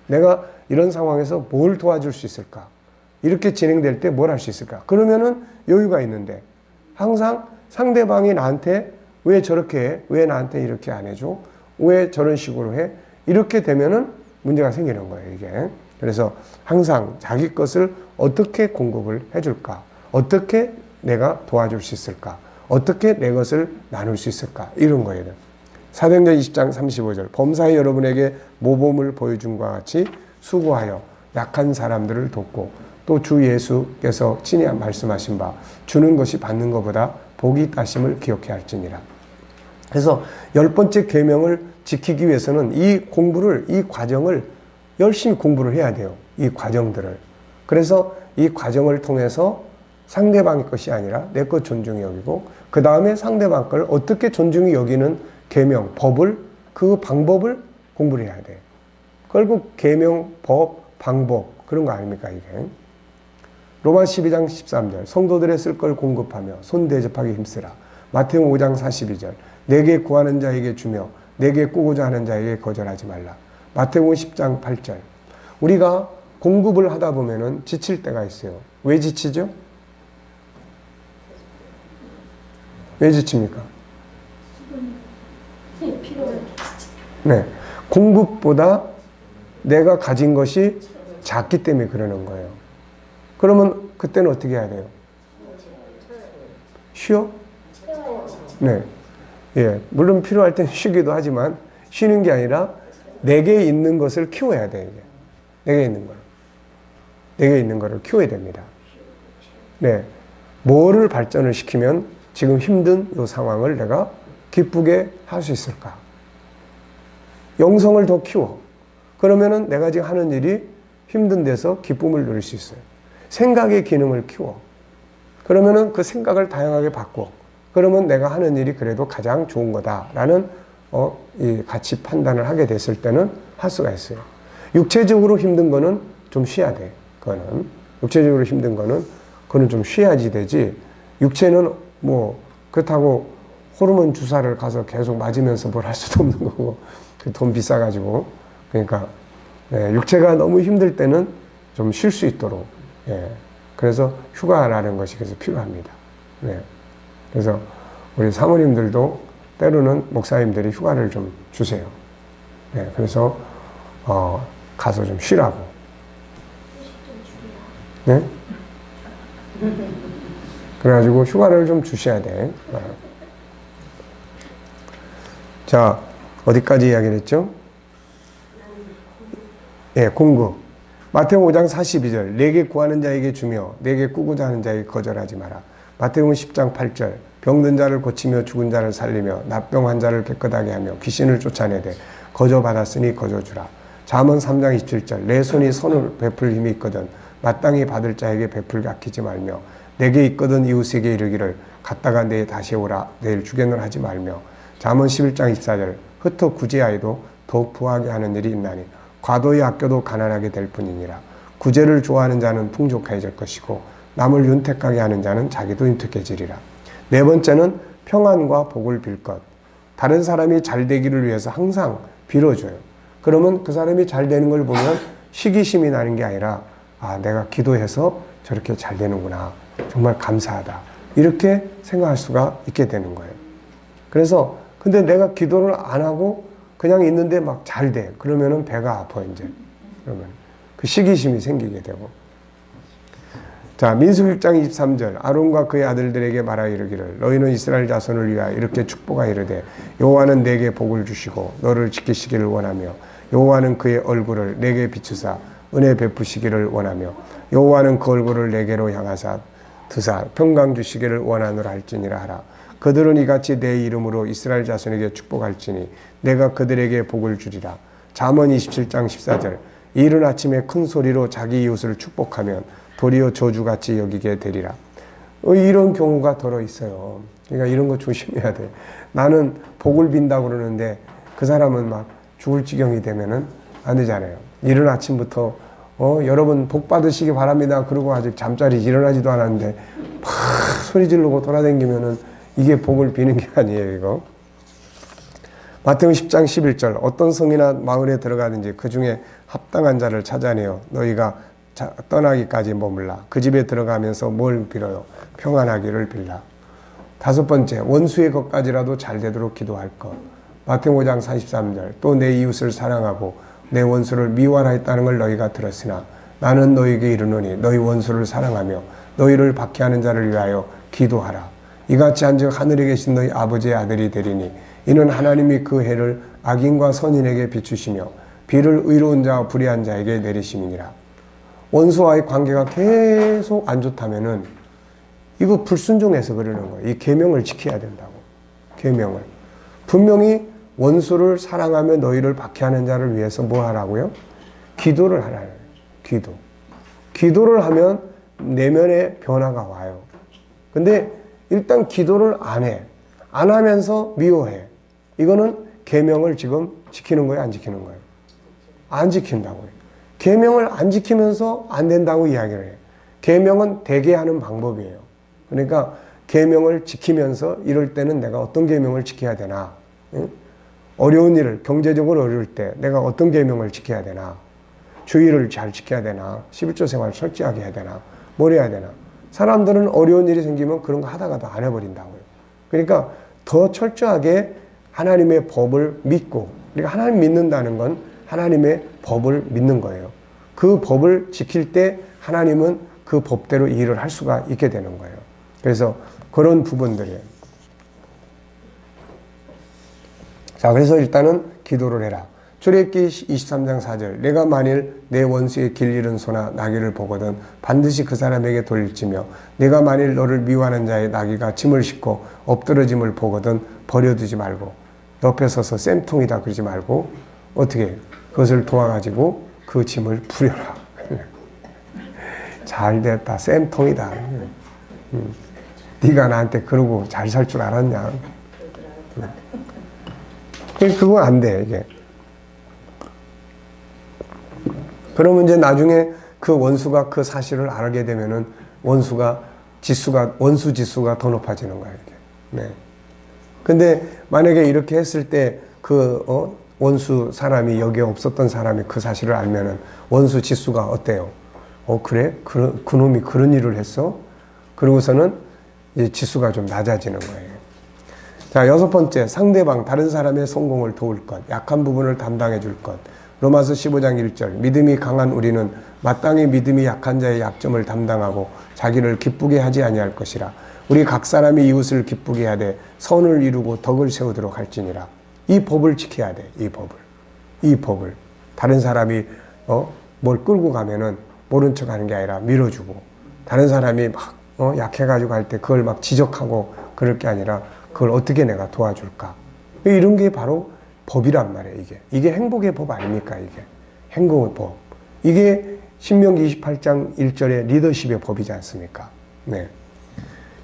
내가 이런 상황에서 뭘 도와줄 수 있을까? 이렇게 진행될 때 뭘 할 수 있을까? 그러면은 여유가 있는데 항상 상대방이 나한테 왜 저렇게 해? 왜 나한테 이렇게 안 해줘? 왜 저런 식으로 해? 이렇게 되면은 문제가 생기는 거예요, 이게. 그래서 항상 자기 것을 어떻게 공급을 해줄까? 어떻게 내가 도와줄 수 있을까? 어떻게 내 것을 나눌 수 있을까? 이런 거예요. 사도행전 20장 35절. 범사에 여러분에게 모범을 보여준 것과 같이 수고하여 약한 사람들을 돕고 또 주 예수께서 친히 말씀하신 바 주는 것이 받는 것보다 복이 있다심을 기억해 할지니라. 그래서 10번째 계명을 지키기 위해서는 이 공부를, 이 과정을 열심히 공부를 해야 돼요. 이 과정들을. 그래서 이 과정을 통해서 상대방의 것이 아니라 내 것 존중히 여기고, 그 다음에 상대방 걸 어떻게 존중히 여기는 계명, 법을, 그 방법을 공부를 해야 돼. 결국 계명, 법, 방법, 그런 거 아닙니까 이게. 로마 12장 13절 성도들의 쓸 걸 공급하며 손 대접하기 힘쓰라. 마태복음 5장 42절 내게 구하는 자에게 주며 내게 꾸고자 하는 자에게 거절하지 말라. 마태복음 10장 8절 우리가 공급을 하다 보면은 지칠 때가 있어요. 왜 지치죠? 왜 지칩니까? 네, 공급보다 내가 가진 것이 작기 때문에 그러는 거예요. 그러면 그때는 어떻게 해야 돼요? 쉬어? 네. 예, 물론 필요할 땐 쉬기도 하지만 쉬는 게 아니라 내게 있는 것을 키워야 돼요. 이게. 내게 있는 걸. 내게 있는 거를 키워야 됩니다. 네. 뭐를 발전을 시키면 지금 힘든 이 상황을 내가 기쁘게 할 수 있을까? 영성을 더 키워. 그러면은 내가 지금 하는 일이 힘든 데서 기쁨을 누릴 수 있어요. 생각의 기능을 키워. 그러면은 그 생각을 다양하게 바꿔. 그러면 내가 하는 일이 그래도 가장 좋은 거다라는 이 가치 판단을 하게 됐을 때는 할 수가 있어요. 육체적으로 힘든 거는 좀 쉬어야 돼. 그거는 육체적으로 힘든 거는 그거는 좀 쉬어야지 되지. 육체는 뭐 그렇다고 호르몬 주사를 가서 계속 맞으면서 뭘 할 수도 없는 거고 돈 비싸가지고. 그러니까 육체가 너무 힘들 때는 좀 쉴 수 있도록, 그래서 휴가라는 것이 그래서 필요합니다. 네. 그래서 우리 사모님들도 때로는 목사님들이 휴가를 좀 주세요. 네. 그래서 가서 좀 쉬라고. 네? 그래가지고 휴가를 좀 주셔야 돼. 자, 어디까지 이야기를 했죠? 예, 공급. 마태복음 5장 42절 내게 구하는 자에게 주며 내게 꾸고자 하는 자에게 거절하지 마라. 마태복음 10장 8절 병든 자를 고치며 죽은 자를 살리며 납병 환자를 깨끗하게 하며 귀신을 쫓아내되 거저 받았으니 거저 주라. 잠언 3장 27절 내 손이 선을 베풀 힘이 있거든 마땅히 받을 자에게 베풀게 아끼지 말며 내게 있거든 이웃에게 이르기를 갔다가 내일 다시 오라 내일 주견을 하지 말며. 잠언 11장 24절 흩어 구제하여도 더욱 부하게 하는 일이 있나니 과도히 아껴도 가난하게 될 뿐이니라. 구제를 좋아하는 자는 풍족해질 것이고 남을 윤택하게 하는 자는 자기도 윤택해지리라. 네 번째는 평안과 복을 빌 것. 다른 사람이 잘 되기를 위해서 항상 빌어줘요. 그러면 그 사람이 잘 되는 걸 보면 시기심이 나는 게 아니라 아, 내가 기도해서 저렇게 잘 되는구나. 정말 감사하다. 이렇게 생각할 수가 있게 되는 거예요. 그래서 근데 내가 기도를 안 하고 그냥 있는데 막 잘 돼. 그러면은 배가 아파, 이제. 그러면 그 시기심이 생기게 되고. 자, 민수기 6장 23절. 아론과 그의 아들들에게 말하 이르기를 너희는 이스라엘 자손을 위하여 이렇게 축복하 이르되 여호와는 내게 복을 주시고 너를 지키시기를 원하며 여호와는 그의 얼굴을 내게 비추사 은혜 베푸시기를 원하며 여호와는 그 얼굴을 내게로 향하사 드사 평강 주시기를 원하노라 할지니라 하라. 그들은 이같이 내 이름으로 이스라엘 자손에게 축복할지니 내가 그들에게 복을 주리라. 잠언 27장 14절 이른 아침에 큰 소리로 자기 이웃을 축복하면 도리어 저주같이 여기게 되리라. 이런 경우가 더러 있어요. 그러니까 이런 거 조심해야 돼. 나는 복을 빈다고 그러는데 그 사람은 막 죽을 지경이 되면은 안 되잖아요. 이른 아침부터 여러분 복 받으시기 바랍니다. 그러고 아직 잠자리 일어나지도 않았는데 막 소리 지르고 돌아다니면은 이게 복을 비는 게 아니에요, 이거. 마태복음 10장 11절 어떤 성이나 마을에 들어가든지 그 중에 합당한 자를 찾아내어 너희가 떠나기까지 머물라. 그 집에 들어가면서 뭘 빌어요? 평안하기를 빌라. 다섯 번째, 원수의 것까지라도 잘 되도록 기도할 것. 마태복음 5장 43절 또 내 이웃을 사랑하고 내 원수를 미워하였다는 걸 너희가 들었으나 나는 너희에게 이르노니 너희 원수를 사랑하며 너희를 박해하는 자를 위하여 기도하라. 이같이 한즉 하늘에 계신 너희 아버지의 아들이 되리니 이는 하나님이 그 해를 악인과 선인에게 비추시며 비를 의로운 자와 불의한 자에게 내리심이니라. 원수와의 관계가 계속 안 좋다면은 이거 불순종해서 그러는 거예요. 이 계명을 지켜야 된다고. 계명을. 분명히 원수를 사랑하며 너희를 박해하는 자를 위해서 뭐 하라고요? 기도를 하라는 거예요. 기도. 기도를 하면 내면의 변화가 와요. 근데 일단 기도를 안 해. 안 하면서 미워해. 이거는 계명을 지금 지키는 거예요? 안 지키는 거예요? 안 지킨다고요. 계명을 안 지키면서 안 된다고 이야기를 해요. 계명은 되게 하는 방법이에요. 그러니까 계명을 지키면서 이럴 때는 내가 어떤 계명을 지켜야 되나? 응? 어려운 일을, 경제적으로 어려울 때 내가 어떤 계명을 지켜야 되나? 주의를 잘 지켜야 되나? 11조 생활을 철저하게 해야 되나? 뭘 해야 되나? 사람들은 어려운 일이 생기면 그런 거 하다가도 안 해버린다고요. 그러니까 더 철저하게 하나님의 법을 믿고, 그러니까 하나님 믿는다는 건 하나님의 법을 믿는 거예요. 그 법을 지킬 때 하나님은 그 법대로 일을 할 수가 있게 되는 거예요. 그래서 그런 부분들이에요. 자, 그래서 일단은 기도를 해라. 출애굽기 23장 4절. 내가 만일 내 원수의 길 잃은 소나 나귀를 보거든 반드시 그 사람에게 돌릴지며 내가 만일 너를 미워하는 자의 나귀가 짐을 싣고 엎드러짐을 보거든 버려두지 말고 옆에 서서 쌤통이다 그러지 말고 어떻게 그것을 도와가지고 그 짐을 부려라. 잘됐다. 쌤통이다. 네가 나한테 그러고 잘 살 줄 알았냐. 그거 안 돼, 이게. 그러면 이제 나중에 그 원수가 그 사실을 알게 되면은 원수 지수가 더 높아지는 거예요, 이게. 네. 근데 만약에 이렇게 했을 때 원수 사람이 여기에 없었던 사람이 그 사실을 알면은 원수 지수가 어때요? 그래? 그 놈이 그런 일을 했어? 그러고서는 이제 지수가 좀 낮아지는 거예요. 자, 6번째, 상대방, 다른 사람의 성공을 도울 것, 약한 부분을 담당해 줄 것. 로마서 15장 1절, 믿음이 강한 우리는 마땅히 믿음이 약한 자의 약점을 담당하고 자기를 기쁘게 하지 아니할 것이라. 우리 각 사람이 이웃을 기쁘게 하되 선을 이루고 덕을 세우도록 할지니라. 이 법을 지켜야 돼, 이 법을. 다른 사람이 뭘 끌고 가면은 모른 척 하는 게 아니라 밀어주고, 다른 사람이 막 약해가지고 할 때 그걸 막 지적하고 그럴 게 아니라 그걸 어떻게 내가 도와줄까? 이런 게 바로 법이란 말이에요, 이게 행복의 법 아닙니까, 이게. 행복의 법. 이게 신명기 28장 1절의 리더십의 법이지 않습니까? 네.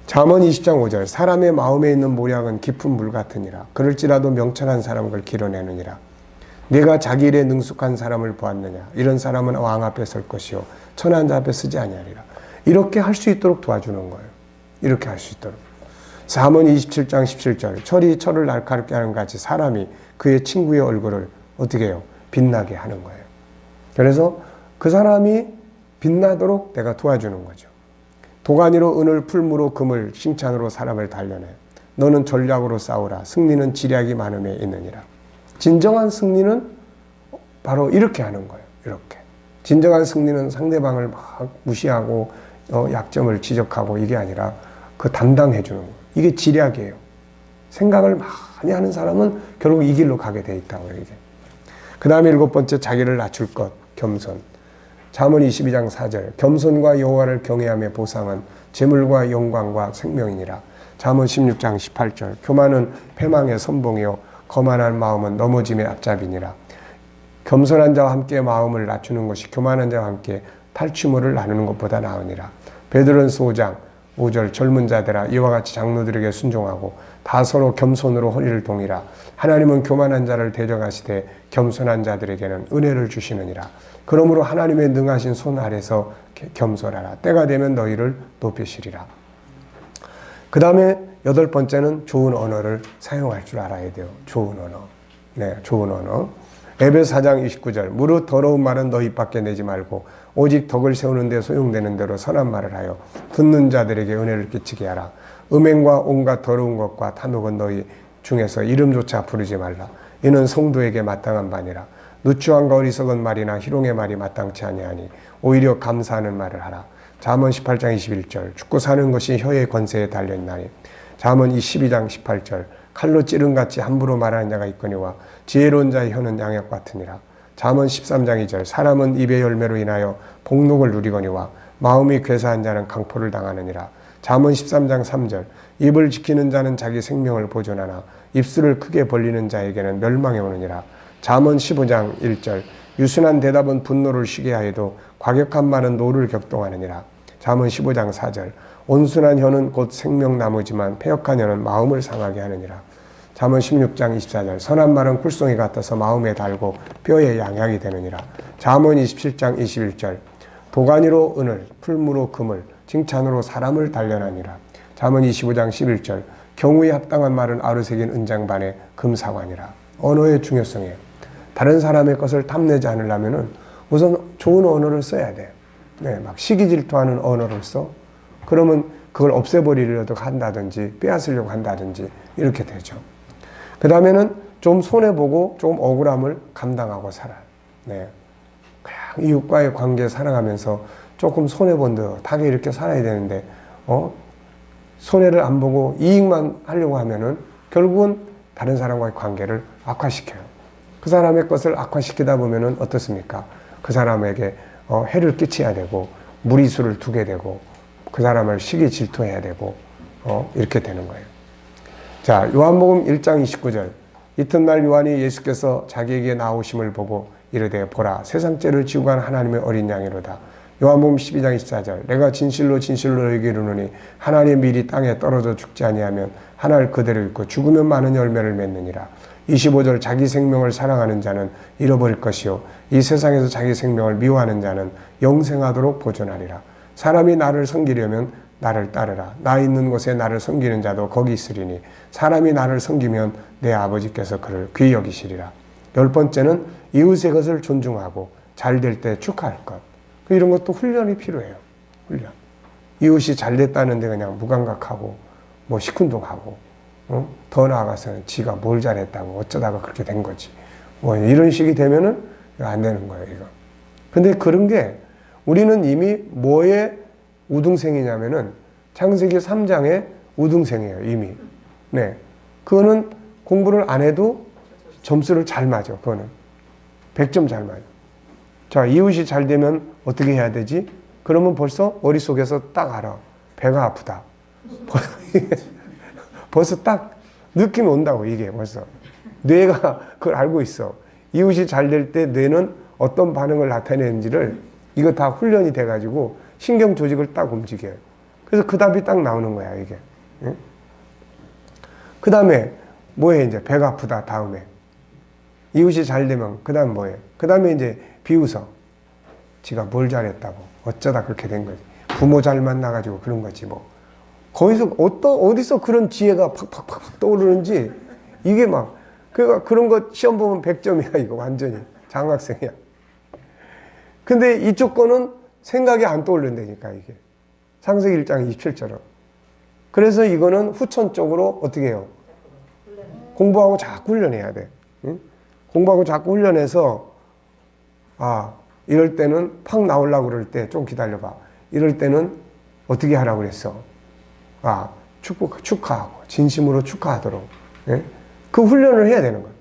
잠언 20장 5절. 사람의 마음에 있는 모략은 깊은 물 같으니라. 그럴지라도 명철한 사람을 길어내느니라. 내가 자기 일에 능숙한 사람을 보았느냐. 이런 사람은 왕 앞에 설 것이요 천한 자 앞에 서지 아니하리라. 이렇게 할 수 있도록 도와주는 거예요. 이렇게 할 수 있도록. 잠언 27장 17절. 철이 철을 날카롭게 하는 것 같이 사람이 그의 친구의 얼굴을 어떻게 해요? 빛나게 하는 거예요. 그래서 그 사람이 빛나도록 내가 도와주는 거죠. 도가니로 은을, 풀무로 금을, 칭찬으로 사람을 단련해. 너는 전략으로 싸우라. 승리는 지략이 많음에 있느니라. 진정한 승리는 바로 이렇게 하는 거예요. 이렇게. 진정한 승리는 상대방을 막 무시하고 약점을 지적하고 이게 아니라 그 담당해 주는 거예요. 이게 지략이에요. 생각을 많이 하는 사람은 결국 이 길로 가게 돼 있다고요, 이게. 그 다음에 7번째, 자기를 낮출 것, 겸손. 잠언 22장 4절. 겸손과 여호와를 경외함의 보상은 재물과 영광과 생명이니라. 잠언 16장 18절. 교만은 패망의 선봉이요 거만한 마음은 넘어짐의 앞잡이니라. 겸손한 자와 함께 마음을 낮추는 것이 교만한 자와 함께 탈취물을 나누는 것보다 나으니라. 베드로전서 5장 5절. 젊은 자들아 이와 같이 장로들에게 순종하고 다 서로 겸손으로 허리를 동이라. 하나님은 교만한 자를 대적하시되 겸손한 자들에게는 은혜를 주시느니라. 그러므로 하나님의 능하신 손 아래서 겸손하라. 때가 되면 너희를 높이시리라. 그 다음에 8번째는 좋은 언어를 사용할 줄 알아야 돼요. 좋은 언어. 네, 좋은 언어. 에베소 4장 29절. 무릇 더러운 말은 너희 밖에 내지 말고 오직 덕을 세우는 데 소용되는 대로 선한 말을 하여 듣는 자들에게 은혜를 끼치게 하라. 음행과 온갖 더러운 것과 탐욕은 너희 중에서 이름조차 부르지 말라. 이는 성도에게 마땅한 바니라. 누추함과 어리석은 말이나 희롱의 말이 마땅치 아니하니 오히려 감사하는 말을 하라. 잠언 18장 21절. 죽고 사는 것이 혀의 권세에 달려있나니. 잠언 12장 18절. 칼로 찌른같이 함부로 말하는 자가 있거니와 지혜로운 자의 혀는 양역 같으니라. 잠언 13장 2절 사람은 입의 열매로 인하여 복록을 누리거니와 마음이 괴사한 자는 강포를 당하느니라. 잠언 13장 3절 입을 지키는 자는 자기 생명을 보존하나 입술을 크게 벌리는 자에게는 멸망이 오느니라. 잠언 15장 1절 유순한 대답은 분노를 쉬게 하여도 과격한 말은 노를 격동하느니라. 잠언 15장 4절 온순한 혀는 곧 생명나무지만 패역한 혀는 마음을 상하게 하느니라. 잠언 16장 24절 선한 말은 꿀송이 같아서 마음에 달고 뼈에 양약이 되느니라. 잠언 27장 21절 도가니로 은을 풀무로 금을 칭찬으로 사람을 단련하니라. 잠언 25장 11절 경우에 합당한 말은 아르새긴 은장반에 금사관이라. 언어의 중요성이에요. 다른 사람의 것을 탐내지 않으려면 우선 좋은 언어를 써야 돼. 네, 막 시기 질투하는 언어를 써. 그러면 그걸 없애버리려고 한다든지 빼앗으려고 한다든지 이렇게 되죠. 그 다음에는 좀 손해보고 좀 억울함을 감당하고 살아요. 네. 그냥 이웃과의 관계 살아가면서 조금 손해본 듯하게 이렇게 살아야 되는데 손해를 안 보고 이익만 하려고 하면은 결국은 다른 사람과의 관계를 악화시켜요. 그 사람의 것을 악화시키다 보면은 어떻습니까? 그 사람에게 해를 끼쳐야 되고 무리수를 두게 되고 그 사람을 시기 질투해야 되고 이렇게 되는 거예요. 자, 요한복음 1장 29절 이튿날 요한이 예수께서 자기에게 나오심을 보고 이르되 보라 세상죄를 지고 간 하나님의 어린 양이로다. 요한복음 12장 24절 내가 진실로 진실로 너희에게 이르노니 하나님의 밀이 땅에 떨어져 죽지 아니하면 하나를 그대로 있고 죽으면 많은 열매를 맺느니라. 25절 자기 생명을 사랑하는 자는 잃어버릴 것이요 이 세상에서 자기 생명을 미워하는 자는 영생하도록 보존하리라. 사람이 나를 섬기려면 나를 따르라. 나 있는 곳에 나를 섬기는 자도 거기 있으리니 사람이 나를 섬기면 내 아버지께서 그를 귀히 여기시리라. 10번째는 이웃의 것을 존중하고 잘 될 때 축하할 것. 이런 것도 훈련이 필요해요. 훈련. 이웃이 잘 됐다는데 그냥 무감각하고 뭐 시큰둥하고 더 나아가서는 지가 뭘 잘했다고 어쩌다가 그렇게 된 거지. 뭐 이런 식이 되면은 안 되는 거예요, 이거. 근데 그런 게 우리는 이미 뭐의 우등생이냐면은 창세기 3장의 우등생이에요, 이미. 네. 그거는 공부를 안 해도 점수를 잘 맞아, 그거는. 100점 잘 맞아. 자, 이웃이 잘 되면 어떻게 해야 되지? 그러면 벌써 머릿속에서 딱 알아. 배가 아프다. 벌써 딱 느낌이 온다고, 이게 벌써. 뇌가 그걸 알고 있어. 이웃이 잘 될 때 뇌는 어떤 반응을 나타내는지를 이거 다 훈련이 돼가지고 신경 조직을 딱 움직여요. 그래서 그 답이 딱 나오는 거야, 이게. 응? 그 다음에 뭐해, 이제 배가 아프다, 다음에. 이웃이 잘 되면, 그 다음 뭐해? 그 다음에 이제 비웃어. 지가 뭘 잘했다고. 어쩌다 그렇게 된 거지. 부모 잘 만나가지고 그런 거지, 뭐. 거기서 어디서 그런 지혜가 팍팍팍 떠오르는지, 이게 막, 그러니까 그런 거 시험 보면 100점이야, 이거 완전히. 장학생이야. 근데 이쪽 거는 생각이 안 떠오른다니까, 이게. 창세기 1장 27절은. 그래서 이거는 후천적으로 어떻게 해요? 공부하고 자꾸 훈련해야 돼. 응? 공부하고 자꾸 훈련해서, 이럴 때는 팍 나오려고 그럴 때 좀 기다려봐. 이럴 때는 어떻게 하라고 그랬어? 축하하고, 진심으로 축하하도록. 예? 그 훈련을 해야 되는 거예요.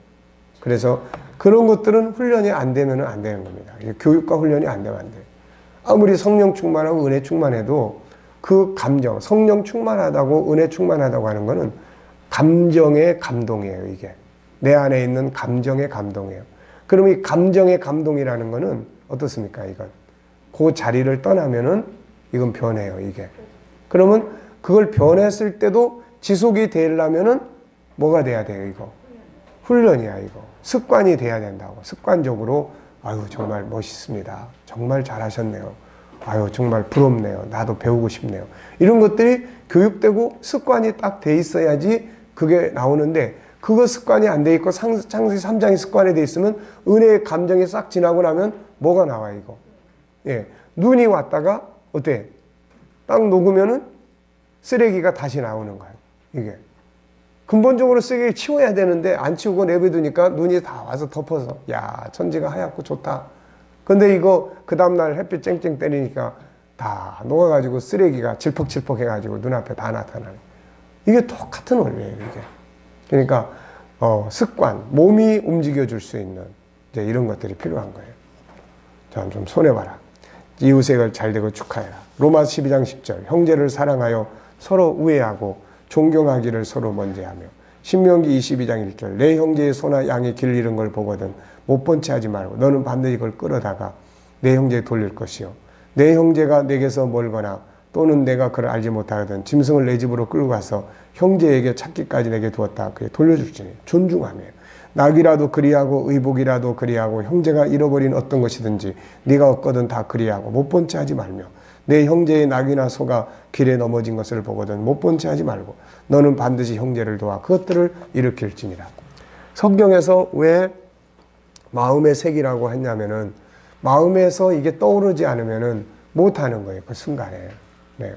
그래서 그런 것들은 훈련이 안 되면 안 되는 겁니다. 교육과 훈련이 안 되면 안 돼요. 아무리 성령 충만하고 은혜 충만해도 그 감정, 성령 충만하다고 은혜 충만하다고 하는 거는 감정의 감동이에요, 이게. 내 안에 있는 감정의 감동이에요. 그럼 이 감정의 감동이라는 거는 어떻습니까, 이건? 그 자리를 떠나면은 이건 변해요, 이게. 그러면 그걸 변했을 때도 지속이 되려면은 뭐가 돼야 돼요, 이거? 훈련이야, 이거. 습관이 돼야 된다고. 습관적으로, 아유, 정말 멋있습니다. 정말 잘하셨네요. 아유, 정말 부럽네요. 나도 배우고 싶네요. 이런 것들이 교육되고 습관이 딱 돼 있어야지 그게 나오는데, 그거 습관이 안 돼 있고 창세기 3장이 습관이 돼 있으면 은혜의 감정이 싹 지나고 나면 뭐가 나와, 이거? 예. 눈이 왔다가 어때? 딱 녹으면은 쓰레기가 다시 나오는 거예요, 이게. 근본적으로 쓰레기를 치워야 되는데 안 치우고 내버려두니까 눈이 다 와서 덮어서, 야, 천지가 하얗고 좋다. 근데 이거 그 다음날 햇빛 쨍쨍 때리니까 다 녹아가지고 쓰레기가 질퍽질퍽 해가지고 눈앞에 다 나타나는. 이게 똑같은 원리예요, 이게. 그러니까 습관, 몸이 움직여줄 수 있는 때 이런 것들이 필요한 거예요. 자, 좀 손해봐라. 이웃에게 잘되고 축하해라. 로마 12장 10절 형제를 사랑하여 서로 우애하고 존경하기를 서로 먼저 하며 신명기 22장 1절 내 형제의 소나 양이 길 잃은 걸 보거든 못 본 채 하지 말고 너는 반드시 이걸 끌어다가 내 형제에 돌릴 것이요 내 형제가 내게서 멀거나 또는 내가 그를 알지 못하거든 짐승을 내 집으로 끌고 가서 형제에게 찾기까지 내게 두었다 그에 돌려줄지니 존중하며 낙이라도 그리하고 의복이라도 그리하고 형제가 잃어버린 어떤 것이든지 네가 얻거든 다 그리하고 못 본 채 하지 말며 내 형제의 낙이나 소가 길에 넘어진 것을 보거든 못 본 채 하지 말고 너는 반드시 형제를 도와 그것들을 일으킬지니라. 성경에서 왜 마음의 색이라고 했냐면은 마음에서 이게 떠오르지 않으면은 못하는 거예요. 그 순간에. 네.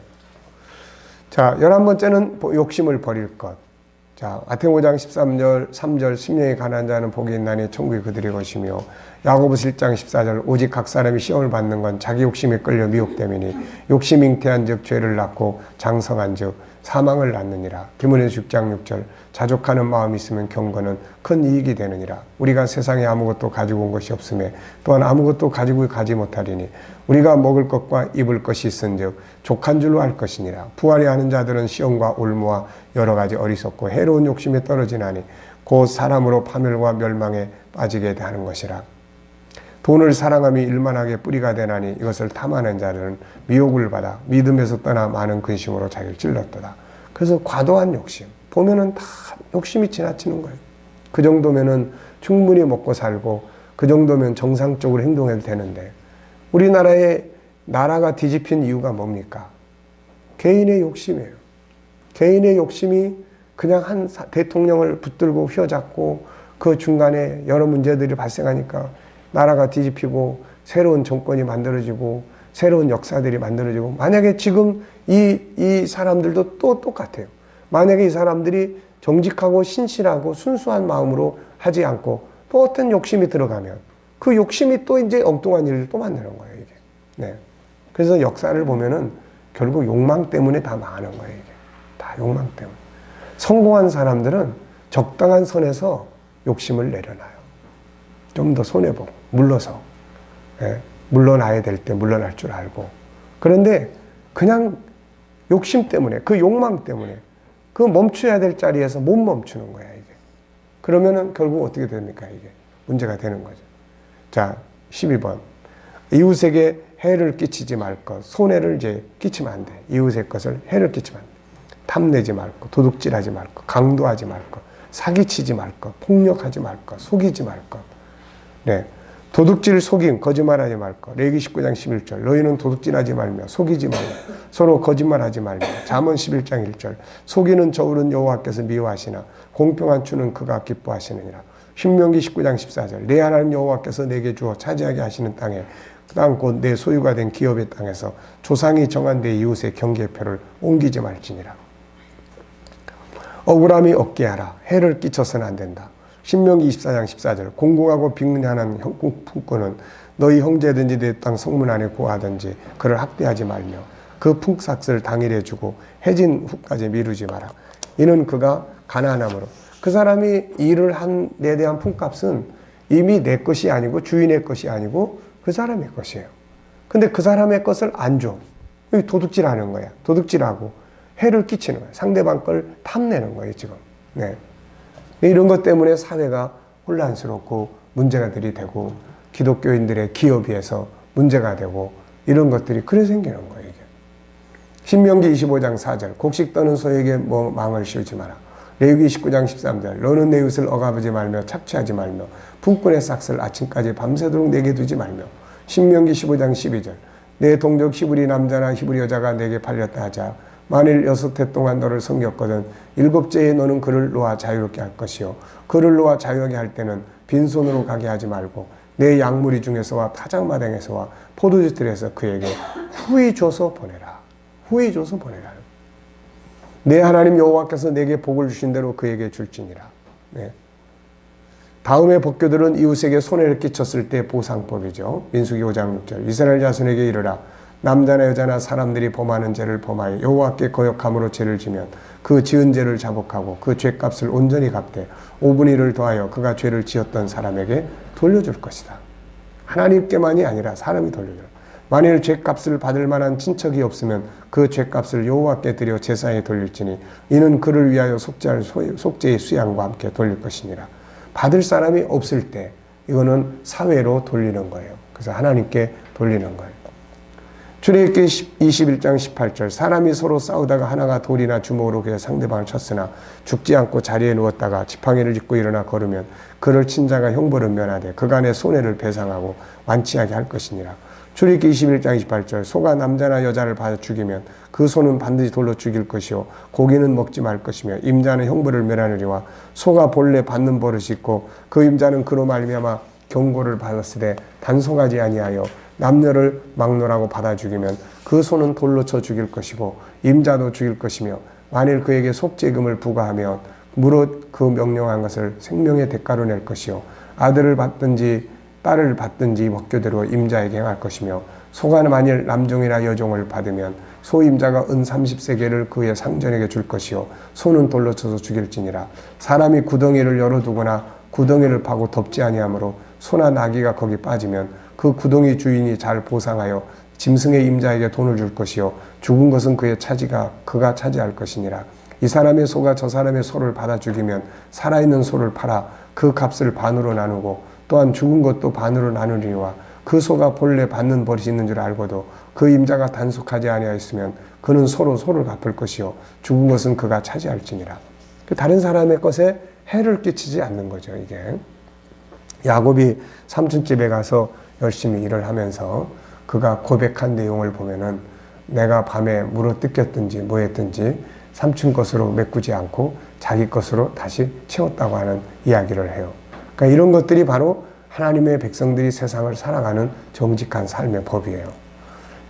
자, 11번째는 욕심을 버릴 것. 자, 마태복음 5장 13절, 3절, 심령이 가난한 자는 복이 있나니 천국이 그들의 것이며 야고보서 1장 14절 오직 각 사람이 시험을 받는 건 자기 욕심에 끌려 미혹됨이니 욕심 잉태한 즉 죄를 낳고 장성한 즉 사망을 낳느니라. 디모데후서 6장 6절 자족하는 마음이 있으면 경건은 큰 이익이 되느니라. 우리가 세상에 아무것도 가지고 온 것이 없음에 또한 아무것도 가지고 가지 못하리니 우리가 먹을 것과 입을 것이 있은즉 족한 줄로 알 것이니라. 부활이 하는 자들은 시험과 올무와 여러 가지 어리석고 해로운 욕심에 떨어지나니 곧 사람으로 파멸과 멸망에 빠지게 하는 것이라. 돈을 사랑함이 일만하게 뿌리가 되나니 이것을 탐하는 자들은 미혹을 받아 믿음에서 떠나 많은 근심으로 자기를 찔렀도다. 그래서 과도한 욕심 보면은 다 욕심이 지나치는 거예요. 그 정도면은 충분히 먹고 살고 그 정도면 정상적으로 행동해도 되는데 우리나라의 나라가 뒤집힌 이유가 뭡니까? 개인의 욕심이에요. 개인의 욕심이 그냥 한 대통령을 붙들고 휘어잡고 그 중간에 여러 문제들이 발생하니까 나라가 뒤집히고 새로운 정권이 만들어지고 새로운 역사들이 만들어지고 만약에 지금 이 사람들도 또 똑같아요. 만약에 이 사람들이 정직하고 신실하고 순수한 마음으로 하지 않고 또 어떤 욕심이 들어가면 그 욕심이 또 이제 엉뚱한 일을 또 만드는 거예요, 이게. 네. 그래서 역사를 보면은 결국 욕망 때문에 다 망하는 거예요, 이게. 다 욕망 때문에. 성공한 사람들은 적당한 선에서 욕심을 내려놔요. 좀 더 손해보고, 물러서. 예. 물러나야 될 때 물러날 줄 알고. 그런데 그냥 욕심 때문에, 그 욕망 때문에, 그 멈춰야 될 자리에서 못 멈추는 거야, 이게. 그러면은 결국 어떻게 됩니까, 이게? 문제가 되는 거죠. 자, 12번. 이웃에게 해를 끼치지 말 것. 손해를 이제 끼치면 안 돼. 이웃의 것을 해를 끼치면 안 돼. 탐내지 말 것. 도둑질하지 말 것. 강도하지 말 것. 사기치지 말 것. 폭력하지 말 것. 속이지 말 것. 네. 도둑질, 속임, 거짓말하지 말 것. 레위기 19장 11절. 너희는 도둑질하지 말며 속이지 말며 서로 거짓말하지 말며. 잠언 11장 1절. 속이는 저울은 여호와께서 미워하시나 공평한 추는 그가 기뻐하시느니라. 신명기 19장 14절. 내 하나님 여호와께서 내게 주어 차지하게 하시는 땅에 땅 곧 내 소유가 된 기업의 땅에서 조상이 정한 내 이웃의 경계표를 옮기지 말지니라. 억울함이 없게 하라. 해를 끼쳐서는 안 된다. 신명기 24장 14절. 공공하고 빙하는 풍꾼은 너희 형제든지 내 땅 성문 안에 고하든지 그를 학대하지 말며 그 품삯을 당일에 주고 해진 후까지 미루지 마라. 이는 그가 가난함으로. 그 사람이 일을 한 데 대한 품값은 이미 내 것이 아니고 주인의 것이 아니고 그 사람의 것이에요. 근데 그 사람의 것을 안 줘. 도둑질하는 거야. 도둑질하고 해를 끼치는 거야. 상대방 걸 탐내는 거예요, 지금. 네. 이런 것 때문에 사회가 혼란스럽고 문제가 되고 기독교인들의 기업에서 문제가 되고 이런 것들이 그래 생기는 거예요, 이게. 신명기 25장 4절. 곡식 떠는 소에게 망을 씌우지 마라. 레위기 19장 13절. 너는 내 이웃을 억압하지 말며 착취하지 말며 품꾼의 삭슬 아침까지 밤새도록 내게 두지 말며. 신명기 15장 12절. 내 동족 히브리 남자나 히브리 여자가 내게 팔렸다 하자. 만일 6해 동안 너를 섬겼거든 7째에 너는 그를 놓아 자유롭게 할 것이요. 그를 놓아 자유하게 할 때는 빈손으로 가게 하지 말고 내 양무리 중에서와 타작마당에서와 포도주들에서 그에게 후히 줘서 보내라. 후히 줘서 보내라. 내 하나님 여호와께서 내게 복을 주신 대로 그에게 줄지니라. 네. 다음의 법규들은 이웃에게 손해를 끼쳤을 때 보상법이죠. 민수기 5장 6절. 이스라엘 자손에게 이르라. 남자나 여자나 사람들이 범하는 죄를 범하여 여호와께 거역함으로 죄를 지면 그 지은 죄를 자복하고 그 죄값을 온전히 갚되 5분의 1을 더하여 그가 죄를 지었던 사람에게 돌려줄 것이다. 하나님께만이 아니라 사람이 돌려줘라. 만일 죄값을 받을 만한 친척이 없으면 그 죄값을 여호와께 드려 제사에 돌릴지니 이는 그를 위하여 속죄할 속죄의 수양과 함께 돌릴 것이니라. 받을 사람이 없을 때 이거는 사회로 돌리는 거예요. 그래서 하나님께 돌리는 거예요. 출애굽기 21장 18절 사람이 서로 싸우다가 하나가 돌이나 주먹으로 그의 상대방을 쳤으나 죽지 않고 자리에 누웠다가 지팡이를 짚고 일어나 걸으면 그를 친 자가 형벌을 면하되 그간의 손해를 배상하고 완치하게 할 것이니라. 출애굽기 21장 28절 소가 남자나 여자를 받아 죽이면 그 소는 반드시 돌로 죽일 것이요 고기는 먹지 말 것이며 임자는 형벌을 면하느니와 소가 본래 받는 버릇이 있고 그 임자는 그로 말미암아 경고를 받았으되 단속하지 아니하여 남녀를 막노라고 받아 죽이면 그 소는 돌로 쳐 죽일 것이고 임자도 죽일 것이며 만일 그에게 속죄금을 부과하면 무릇 그 명령한 것을 생명의 대가로 낼 것이요 아들을 받든지 딸을 받든지 법규대로 임자에게 행할 것이며 소가 만일 남종이나 여종을 받으면 소임자가 은 30세겔을 그의 상전에게 줄 것이요 소는 돌로 쳐서 죽일지니라. 사람이 구덩이를 열어두거나 구덩이를 파고 덮지 아니하므로 소나 나귀가 거기 빠지면 그 구덩이 주인이 잘 보상하여 짐승의 임자에게 돈을 줄 것이요 죽은 것은 그가 차지할 것이니라. 이 사람의 소가 저 사람의 소를 받아 죽이면 살아있는 소를 팔아 그 값을 반으로 나누고 또한 죽은 것도 반으로 나누리와 그 소가 본래 받는 버릇이 있는 줄 알고도 그 임자가 단속하지 아니하였으면 그는 소를 갚을 것이요 죽은 것은 그가 차지할지니라. 다른 사람의 것에 해를 끼치지 않는 거죠. 이게 야곱이 삼촌집에 가서 열심히 일을 하면서 그가 고백한 내용을 보면은 내가 밤에 물어 뜯겼든지 뭐 했든지 삼촌 것으로 메꾸지 않고 자기 것으로 다시 채웠다고 하는 이야기를 해요. 그러니까 이런 것들이 바로 하나님의 백성들이 세상을 살아가는 정직한 삶의 법이에요.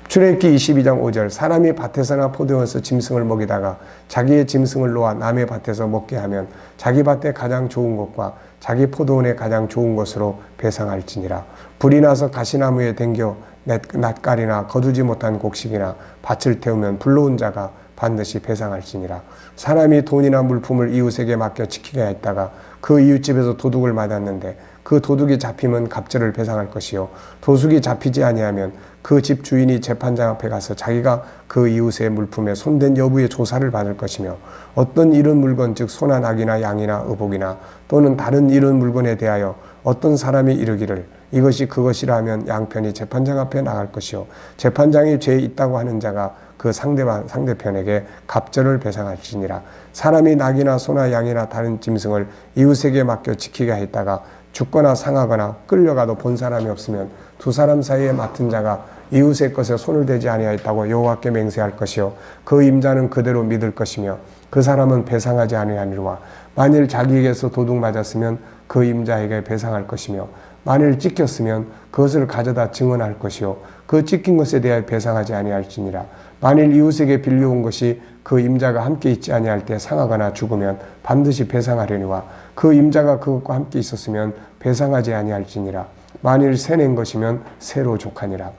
출애굽기 22장 5절 사람이 밭에서나 포도원에서 짐승을 먹이다가 자기의 짐승을 놓아 남의 밭에서 먹게 하면 자기 밭에 가장 좋은 것과 자기 포도원에 가장 좋은 것으로 배상할지니라. 불이 나서 가시나무에 댕겨 낫갈이나 거두지 못한 곡식이나 밭을 태우면 불러온 자가 반드시 배상할지니라. 사람이 돈이나 물품을 이웃에게 맡겨 지키게 했다가 그 이웃집에서 도둑을 맞았는데 그 도둑이 잡히면 갑절을 배상할 것이요 도둑이 잡히지 아니하면 그 집 주인이 재판장 앞에 가서 자기가 그 이웃의 물품에 손댄 여부의 조사를 받을 것이며 어떤 이런 물건 즉 소나 낙이나 양이나 의복이나 또는 다른 이런 물건에 대하여 어떤 사람이 이르기를 이것이 그것이라 하면 양편이 재판장 앞에 나갈 것이요 재판장이 죄 있다고 하는 자가 그 상대편에게 갑절을 배상할지니라. 사람이 낙이나 소나 양이나 다른 짐승을 이웃에게 맡겨 지키게 했다가 죽거나 상하거나 끌려가도 본 사람이 없으면 두 사람 사이에 맡은 자가 이웃의 것에 손을 대지 아니하였다고 여호와께 맹세할 것이요 그 임자는 그대로 믿을 것이며 그 사람은 배상하지 아니하니라. 만일 자기에게서 도둑 맞았으면 그 임자에게 배상할 것이며 만일 찢겼으면 그것을 가져다 증언할 것이요 그 찢긴 것에 대하여 배상하지 아니할지니라. 만일 이웃에게 빌려온 것이 그 임자가 함께 있지 아니할 때 상하거나 죽으면 반드시 배상하려니와 그 임자가 그것과 함께 있었으면 배상하지 아니할지니라. 만일 새낸 것이면 새로 족하니라.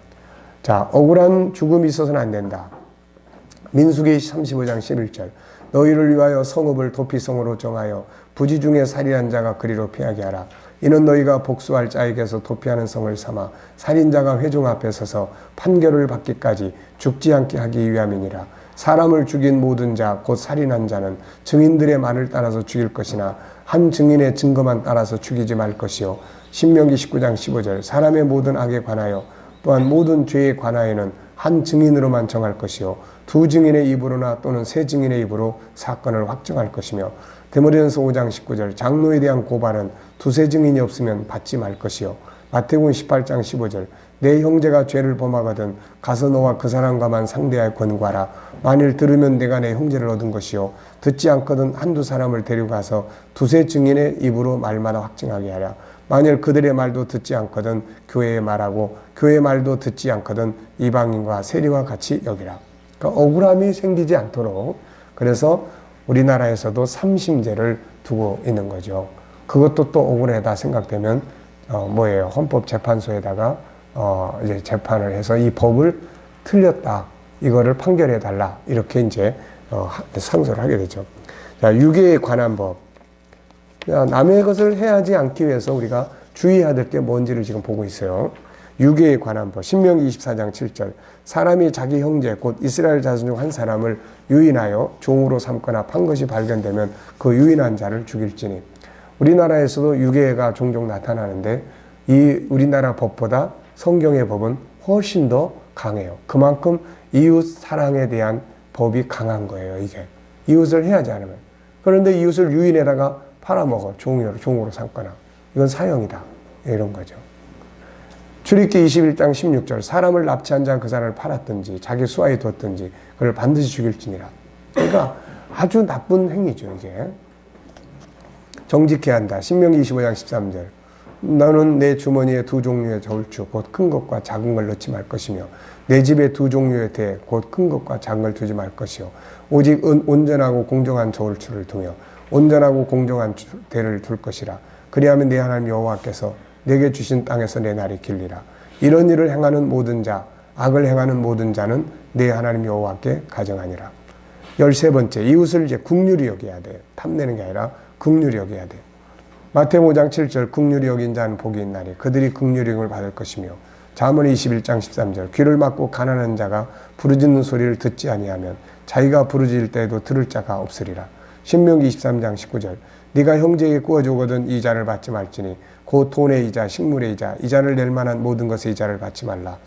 자, 억울한 죽음이 있어서는 안 된다. 민수기 35장 11절 너희를 위하여 성읍을 도피성으로 정하여 부지 중에 살인한 자가 그리로 피하게 하라. 이는 너희가 복수할 자에게서 도피하는 성을 삼아 살인자가 회중 앞에 서서 판결을 받기까지 죽지 않게 하기 위함이니라. 사람을 죽인 모든 자 곧 살인한 자는 증인들의 말을 따라서 죽일 것이나 한 증인의 증거만 따라서 죽이지 말 것이요 신명기 19장 15절 사람의 모든 악에 관하여 또한 모든 죄에 관하여는 한 증인으로만 정할 것이요 두 증인의 입으로나 또는 세 증인의 입으로 사건을 확정할 것이며 데모데전서 5장 19절 장로에 대한 고발은 두세 증인이 없으면 받지 말 것이요 마태복음 18장 15절 내 형제가 죄를 범하거든 가서 너와 그 사람과만 상대하여 권고하라. 만일 들으면 내가 내 형제를 얻은 것이요 듣지 않거든 한두 사람을 데려가서 두세 증인의 입으로 말마다 확증하게 하라. 만일 그들의 말도 듣지 않거든 교회의 말하고 교회의 말도 듣지 않거든 이방인과 세리와 같이 여기라. 그러니까 억울함이 생기지 않도록 그래서 우리나라에서도 삼심제를 두고 있는 거죠. 그것도 또 억울하다 생각되면 뭐예요? 헌법재판소에다가 이제 재판을 해서 이 법을 틀렸다. 이거를 판결해 달라. 이렇게 이제 상소를 하게 되죠. 자, 유괴에 관한 법. 남의 것을 해하지 않기 위해서 우리가 주의해야 될 게 뭔지를 지금 보고 있어요. 유괴에 관한 법. 신명기 24장 7절. 사람이 자기 형제 곧 이스라엘 자손 중 한 사람을 유인하여 종으로 삼거나 판 것이 발견되면 그 유인한 자를 죽일지니. 우리나라에서도 유괴가 종종 나타나는데 이 우리나라 법보다 성경의 법은 훨씬 더 강해요. 그만큼 이웃 사랑에 대한 법이 강한 거예요. 이게 이웃을 해하지 않으면. 그런데 이웃을 유인에다가 팔아먹어. 종으로 삼거나. 이건 사형이다. 이런 거죠. 출애굽기 21장 16절. 사람을 납치한 자 그 사람을 팔았든지 자기 수하에 뒀든지 그를 반드시 죽일지니라. 그러니까 아주 나쁜 행위죠. 이게. 정직해야 한다. 신명기 25장 13절. 너는 내 주머니에 두 종류의 저울추 곧 큰 것과 작은 걸 넣지 말 것이며 내 집에 두 종류의 대 곧 큰 것과 작은 걸 두지 말 것이요 오직 온전하고 공정한 저울추를 두며 온전하고 공정한 대를 둘 것이라. 그리하면 내 하나님 여호와께서 내게 주신 땅에서 내 날이 길리라. 이런 일을 행하는 모든 자, 악을 행하는 모든 자는 내 하나님 여호와께 가정하니라. 13번째, 이웃을 이제 긍휼히 여겨야 돼요. 탐내는 게 아니라 긍휼히 여겨야 돼요. 마태복음 5장 7절. 긍휼히 여긴 자는 복이 있나니 그들이 긍휼히 여김을 받을 것이며. 잠언 21장 13절. 귀를 막고 가난한 자가 부르짖는 소리를 듣지 아니하면 자기가 부르짖을 때에도 들을 자가 없으리라. 신명기 23장 19절. 네가 형제에게 구워주거든 이자를 받지 말지니 곧 돈의 이자, 식물의 이자, 이자를 낼 만한 모든 것의 이자를 받지 말라.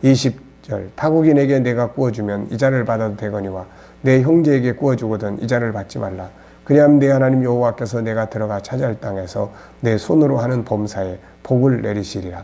20절. 타국인에게 내가 구워주면 이자를 받아도 되거니와 내 형제에게 구워주거든 이자를 받지 말라. 그리하면 내 하나님 여호와께서 내가 들어가 차지할 땅에서 내 손으로 하는 범사에 복을 내리시리라.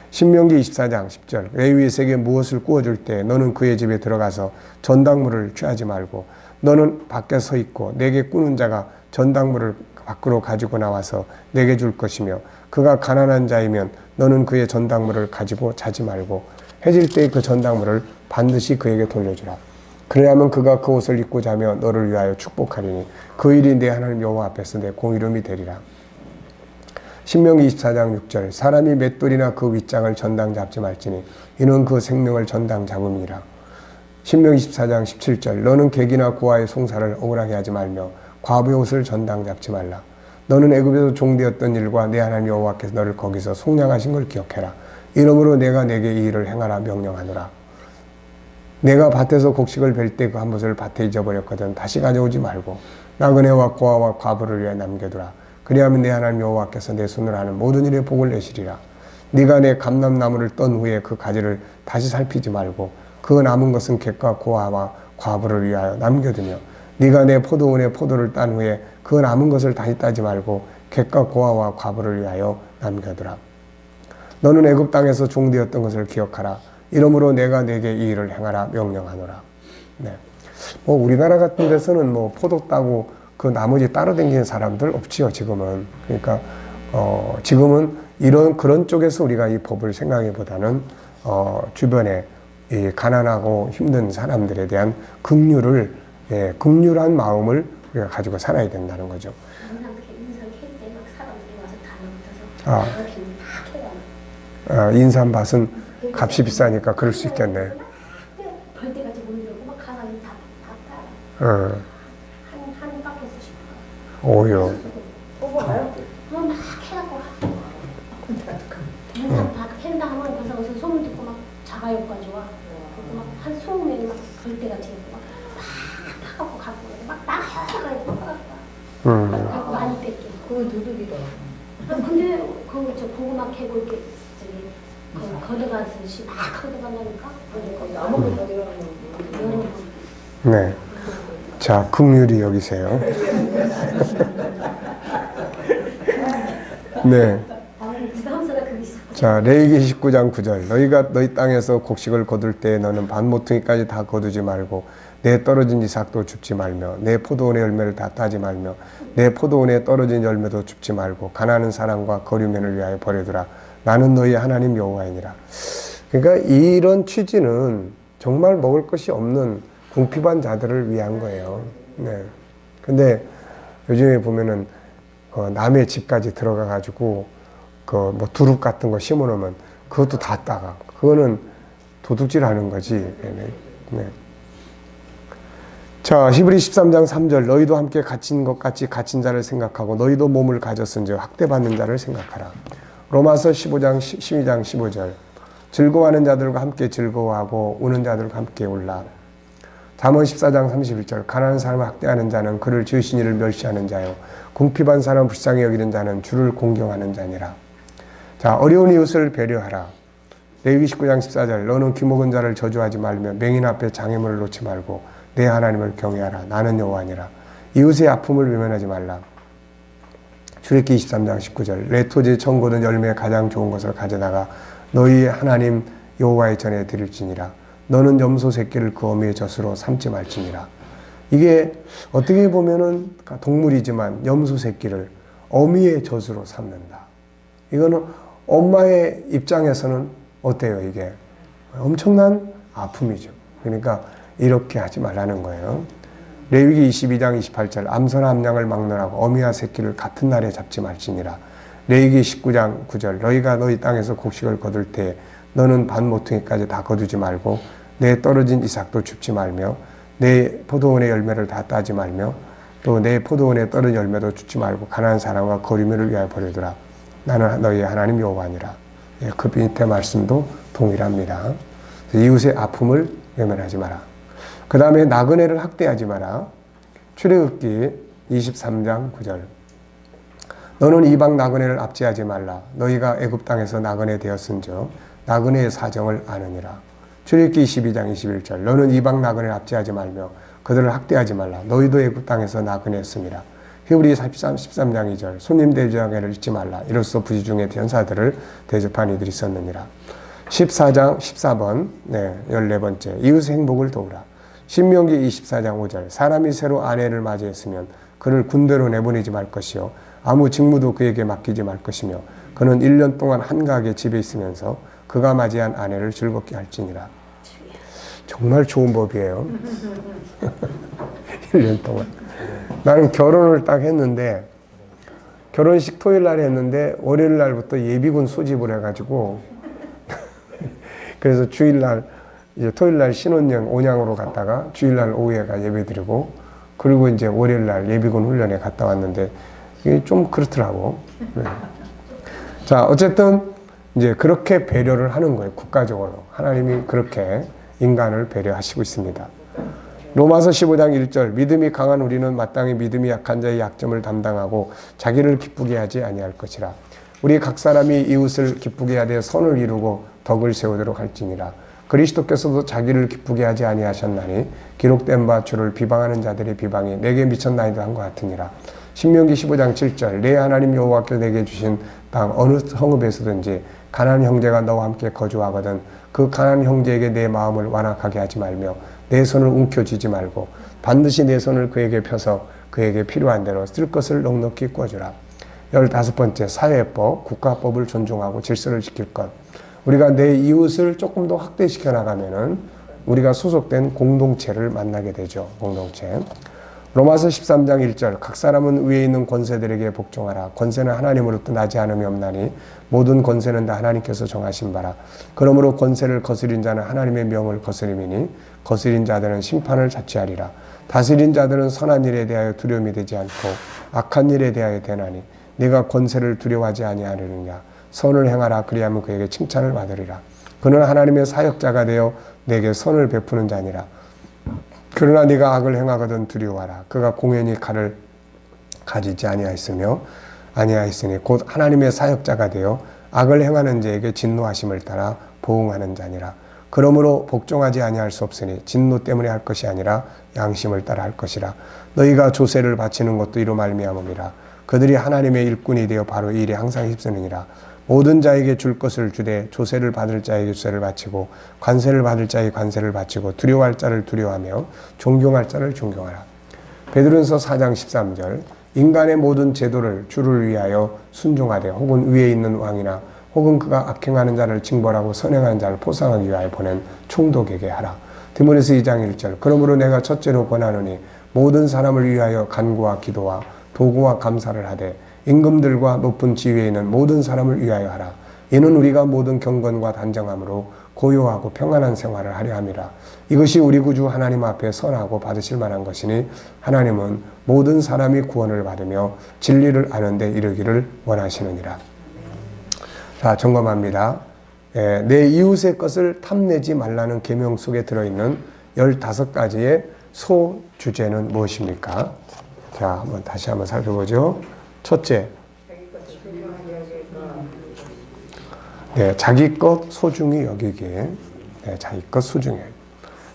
신명기 24장 10절. 레위에게 무엇을 구워줄 때 너는 그의 집에 들어가서 전당물을 취하지 말고 너는 밖에 서 있고 내게 꾸는 자가 전당물을 밖으로 가지고 나와서 내게 줄 것이며 그가 가난한 자이면 너는 그의 전당물을 가지고 자지 말고 해질 때 그 전당물을 반드시 그에게 돌려주라. 그래야만 그가 그 옷을 입고 자며 너를 위하여 축복하리니 그 일이 내 하나님 여호와 앞에서 내 공의름이 되리라. 신명기 24장 6절. 사람이 맷돌이나 그 윗장을 전당 잡지 말지니 이는 그 생명을 전당 잡음이라. 신명기 24장 17절. 너는 객이나 고아의 송사를 억울하게 하지 말며 과부의 옷을 전당 잡지 말라. 너는 애굽에서 종되었던 일과 내 하나님 여호와께서 너를 거기서 속량하신 걸 기억해라. 이러므로 내가 내게 이 일을 행하라 명령하노라. 내가 밭에서 곡식을 벨 때 그 한 것을 밭에 잊어버렸거든 다시 가져오지 말고 나그네와 고아와 과부를 위해 남겨두라. 그리하면 내 하나님 여호와께서 내 손으로 하는 모든 일에 복을 내시리라. 네가 내 감람나무를 떤 후에 그 가지를 다시 살피지 말고 그 남은 것은 객과 고아와 과부를 위하여 남겨두며 네가 내 포도원에 포도를 딴 후에 그 남은 것을 다시 따지 말고 객과 고아와 과부를 위하여 남겨두라. 너는 애굽 땅에서 종되었던 것을 기억하라. 이러므로 내가 내게 이 일을 행하라 명령하노라. 네. 우리나라 같은 데서는 포도 따고 그 나머지 따로 다니는 사람들 없지요, 지금은. 그러니까, 지금은 그런 쪽에서 우리가 이 법을 생각하기보다는, 주변에 이 가난하고 힘든 사람들에 대한 긍휼한 마음을 우리가 가지고 살아야 된다는 거죠. 인삼밭은 값이 비싸니까 그럴 수 있겠네. 벌떼같이 물들고 막 가만히 다 따라. 한 바퀴에서 싶어. 오요. 뽑아가요? 막 해갖고 다 캔다 하면 거기서 소문 듣고 막 자가용까지 와. 그리고 막 한 20명이 막 벌떼같이 막 타갖고 갖고 막 나가서 갖고 많이 뺏겨. 그거 누들이더라. 근데 거기 저 고구마 캐고 이렇게 걷어가듯이 막 걷어간다니까? 나무를 걷어가는 거. 네. 자, 긍휼히 여기세요. 네. 자, 레위기 19장 9절. 너희가 너희 땅에서 곡식을 거둘 때 너는 반 모퉁이까지 다 거두지 말고 내 떨어진 이삭도 줍지 말며 내 포도원의 열매를 다 따지 말며 내 포도원에 떨어진 열매도 줍지 말고 가난한 사람과 거류면을 위하여 버려두라. 나는 너희 하나님 여호와이니라. 그러니까 이런 취지는 정말 먹을 것이 없는 궁핍한 자들을 위한 거예요. 네. 근데 요즘에 보면은 남의 집까지 들어가 가지고 두릅 같은 거 심어 놓으면 그것도 다 따가. 그거는 도둑질 하는 거지. 네. 자, 히브리 13장 3절. 너희도 함께 갇힌 것 같이 갇힌 자를 생각하고 너희도 몸을 가졌은즉 학대받는 자를 생각하라. 로마서 12장 15절. 즐거워하는 자들과 함께 즐거워하고 우는 자들과 함께 울라. 잠언 14장 31절. 가난한 사람을 학대하는 자는 그를 지으신 이를 멸시하는 자요, 궁핍한 사람을 불쌍히 여기는 자는 주를 공경하는 자니라. 자, 어려운 이웃을 배려하라. 레위기 19장 14절. 너는 귀먹은 자를 저주하지 말며 맹인 앞에 장애물을 놓지 말고 내 하나님을 경외하라. 나는 여호와니라. 이웃의 아픔을 외면하지 말라. 출애굽기 23장 19절. 내 토지 청고든 열매 가장 좋은 것을 가져다가 너희의 하나님 여호와의 전에 드릴지니라. 너는 염소 새끼를 그 어미의 젖으로 삼지 말지니라. 이게 어떻게 보면은 동물이지만 염소 새끼를 어미의 젖으로 삼는다. 이거는 엄마의 입장에서는 어때요? 이게 엄청난 아픔이죠. 그러니까 이렇게 하지 말라는 거예요. 레위기 22장 28절. 암소나 암양을 막론하고 어미와 새끼를 같은 날에 잡지 말지니라. 레위기 19장 9절. 너희가 너희 땅에서 곡식을 거둘 때에 너는 반 모퉁이까지 다 거두지 말고 내 떨어진 이삭도 줍지 말며 내 포도원의 열매를 다 따지 말며 또 내 포도원에 떨어진 열매도 줍지 말고 가난한 사람과 거류민을 위하여 버려두라. 나는 너희의 하나님 여호와니라. 예, 그 밑에 말씀도 동일합니다. 이웃의 아픔을 외면하지 마라. 그 다음에 나그네를 학대하지 마라. 출애굽기 23장 9절. 너는 이방 나그네를 압제하지 말라. 너희가 애굽 땅에서 나그네 되었은즉 나그네의 사정을 아느니라. 출애굽기 22장 21절. 너는 이방 나그네를 압제하지 말며 그들을 학대하지 말라. 너희도 애굽 땅에서 나그네였습니다. 히브리 13장 2절. 손님 대접하기를 잊지 말라. 이로써 부지 중에 전사들을 대접한 이들이 있었느니라. 14장 14번. 네, 14번째. 이웃의 행복을 도우라. 신명기 24장 5절. 사람이 새로 아내를 맞이했으면 그를 군대로 내보내지 말 것이요 아무 직무도 그에게 맡기지 말 것이며 그는 1년 동안 한가하게 집에 있으면서 그가 맞이한 아내를 즐겁게 할지니라. 정말 좋은 법이에요. 1년 동안. 나는 결혼을 딱 했는데 결혼식 토요일 날 했는데 월요일 날부터 예비군 소집을 해가지고 그래서 주일날 이제 토요일날 신혼여행 온양으로 갔다가 주일날 오후에가 예배드리고 그리고 이제 월요일날 예비군 훈련에 갔다 왔는데 이게 좀 그렇더라고. 네. 자, 어쨌든 이제 그렇게 배려를 하는 거예요. 국가적으로. 하나님이 그렇게 인간을 배려하시고 있습니다. 로마서 15장 1절. 믿음이 강한 우리는 마땅히 믿음이 약한 자의 약점을 담당하고 자기를 기쁘게 하지 아니할 것이라. 우리 각 사람이 이웃을 기쁘게 하되 선을 이루고 덕을 세우도록 할지니라. 그리스도께서도 자기를 기쁘게 하지 아니하셨나니 기록된 바 주를 비방하는 자들의 비방이 내게 미쳤나이다 한 것 같으니라. 신명기 15장 7절. 내 하나님 여호와께서 내게 주신 땅 어느 성읍에서든지 가난한 형제가 너와 함께 거주하거든 그 가난한 형제에게 내 마음을 완악하게 하지 말며 내 손을 움켜쥐지 말고 반드시 내 손을 그에게 펴서 그에게 필요한 대로 쓸 것을 넉넉히 꿔주라. 15번째. 사회법, 국가법을 존중하고 질서를 지킬 것. 우리가 내 이웃을 조금 더 확대시켜 나가면은 우리가 소속된 공동체를 만나게 되죠. 공동체. 로마서 13장 1절. 각 사람은 위에 있는 권세들에게 복종하라. 권세는 하나님으로부터 나지 않음이 없나니 모든 권세는 다 하나님께서 정하신 바라. 그러므로 권세를 거스린 자는 하나님의 명을 거스림이니 거스린 자들은 심판을 자취하리라. 다스린 자들은 선한 일에 대하여 두려움이 되지 않고 악한 일에 대하여 대나니 네가 권세를 두려워하지 아니하느냐. 선을 행하라. 그리하면 그에게 칭찬을 받으리라. 그는 하나님의 사역자가 되어 내게 선을 베푸는 자니라. 그러나 네가 악을 행하거든 두려워하라. 그가 공연히 칼을 가지지 아니하였으니 곧 하나님의 사역자가 되어 악을 행하는 자에게 진노하심을 따라 보응하는 자니라. 그러므로 복종하지 아니할 수 없으니 진노 때문에 할 것이 아니라 양심을 따라 할 것이라. 너희가 조세를 바치는 것도 이로 말미암음이라. 그들이 하나님의 일꾼이 되어 바로 이 일에 항상 힘쓰느니라. 모든 자에게 줄 것을 주되 조세를 받을 자에게 조세를 바치고 관세를 받을 자에게 관세를 바치고 두려워할 자를 두려워하며 존경할 자를 존경하라. 베드로전서 4장 13절. 인간의 모든 제도를 주를 위하여 순종하되 혹은 위에 있는 왕이나 혹은 그가 악행하는 자를 징벌하고 선행하는 자를 포상하기 위하여 보낸 총독에게 하라. 디모데서 2장 1절. 그러므로 내가 첫째로 권하노니 모든 사람을 위하여 간구와 기도와 도구와 감사를 하되 임금들과 높은 지위에 있는 모든 사람을 위하여 하라. 이는 우리가 모든 경건과 단정함으로 고요하고 평안한 생활을 하려 함이라. 이것이 우리 구주 하나님 앞에 선하고 받으실 만한 것이니 하나님은 모든 사람이 구원을 받으며 진리를 아는 데 이르기를 원하시느니라. 자, 점검합니다. 내 이웃의 것을 탐내지 말라는 계명 속에 들어있는 15가지의 소주제는 무엇입니까? 자, 한번 다시 한번 살펴보죠. 첫째, 네, 자기 것 소중히 여기기. 네, 자기 것 소중히.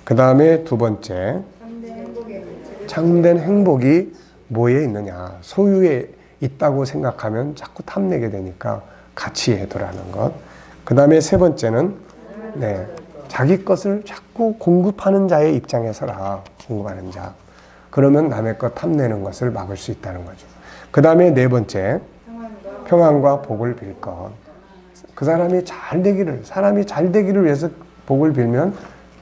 그 다음에 두 번째, 참된 행복이 뭐에 있느냐. 소유에 있다고 생각하면 자꾸 탐내게 되니까 같이 해두라는 것. 그 다음에 세 번째는, 네, 자기 것을 자꾸 공급하는 자의 입장에 서라. 공급하는 자. 그러면 남의 것 탐내는 것을 막을 수 있다는 거죠. 그 다음에 네 번째, 평안과 복을 빌 것. 그 사람이 잘 되기를 위해서 복을 빌면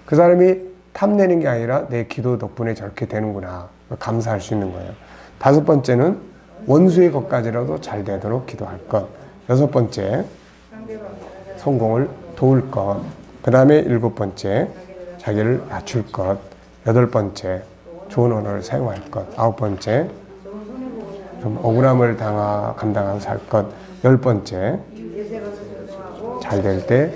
그 사람이 탐내는 게 아니라 내 기도 덕분에 저렇게 되는구나. 감사할 수 있는 거예요. 다섯 번째는 원수의 것까지라도 잘 되도록 기도할 것. 여섯 번째, 성공을 도울 것. 그 다음에 일곱 번째, 자기를 낮출 것. 여덟 번째, 좋은 언어를 사용할 것. 아홉 번째, 좀 억울함을 감당하면서 살 것. 열 번째, 잘 될 때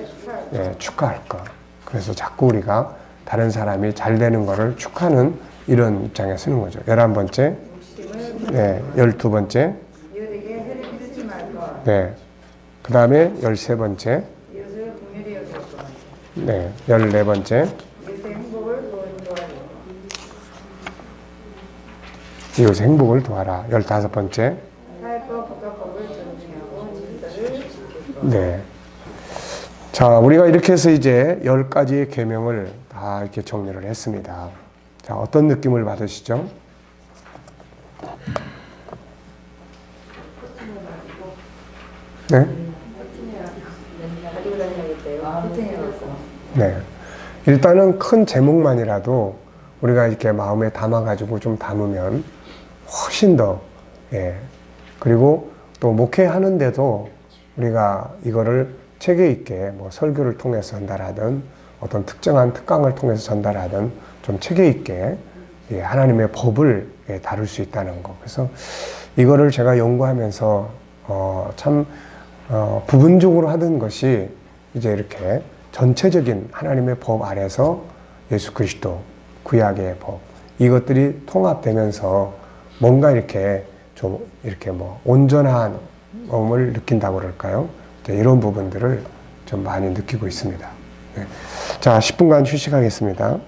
축하할 것. 그래서 자꾸 우리가 다른 사람이 잘 되는 것을 축하하는 이런 입장에 쓰는 거죠. 11번째, 네, 12번째, 네, 그 다음에 13번째, 네, 14번째, 이웃의 행복을 도와라. 15번째, 네. 자, 우리가 이렇게 해서 이제 10가지의 계명을 다 이렇게 정리를 했습니다. 자, 어떤 느낌을 받으시죠? 네? 네. 일단은 큰 제목만이라도 우리가 이렇게 마음에 담아가지고 좀 담으면 훨씬 더, 그리고 또 목회하는데도 우리가 이거를 체계 있게 뭐 설교를 통해서 전달하든 어떤 특정한 특강을 통해서 전달하든 좀 체계 있게 하나님의 법을 다룰 수 있다는 거. 그래서 이거를 제가 연구하면서 참 부분적으로 하던 것이 이제 이렇게 전체적인 하나님의 법 아래서 예수 그리스도 구약의 법 이것들이 통합되면서 뭔가 이렇게 좀 이렇게 뭐 온전한 마음을 느낀다고 그럴까요? 이런 부분들을 좀 많이 느끼고 있습니다. 네. 자, 10분간 휴식하겠습니다.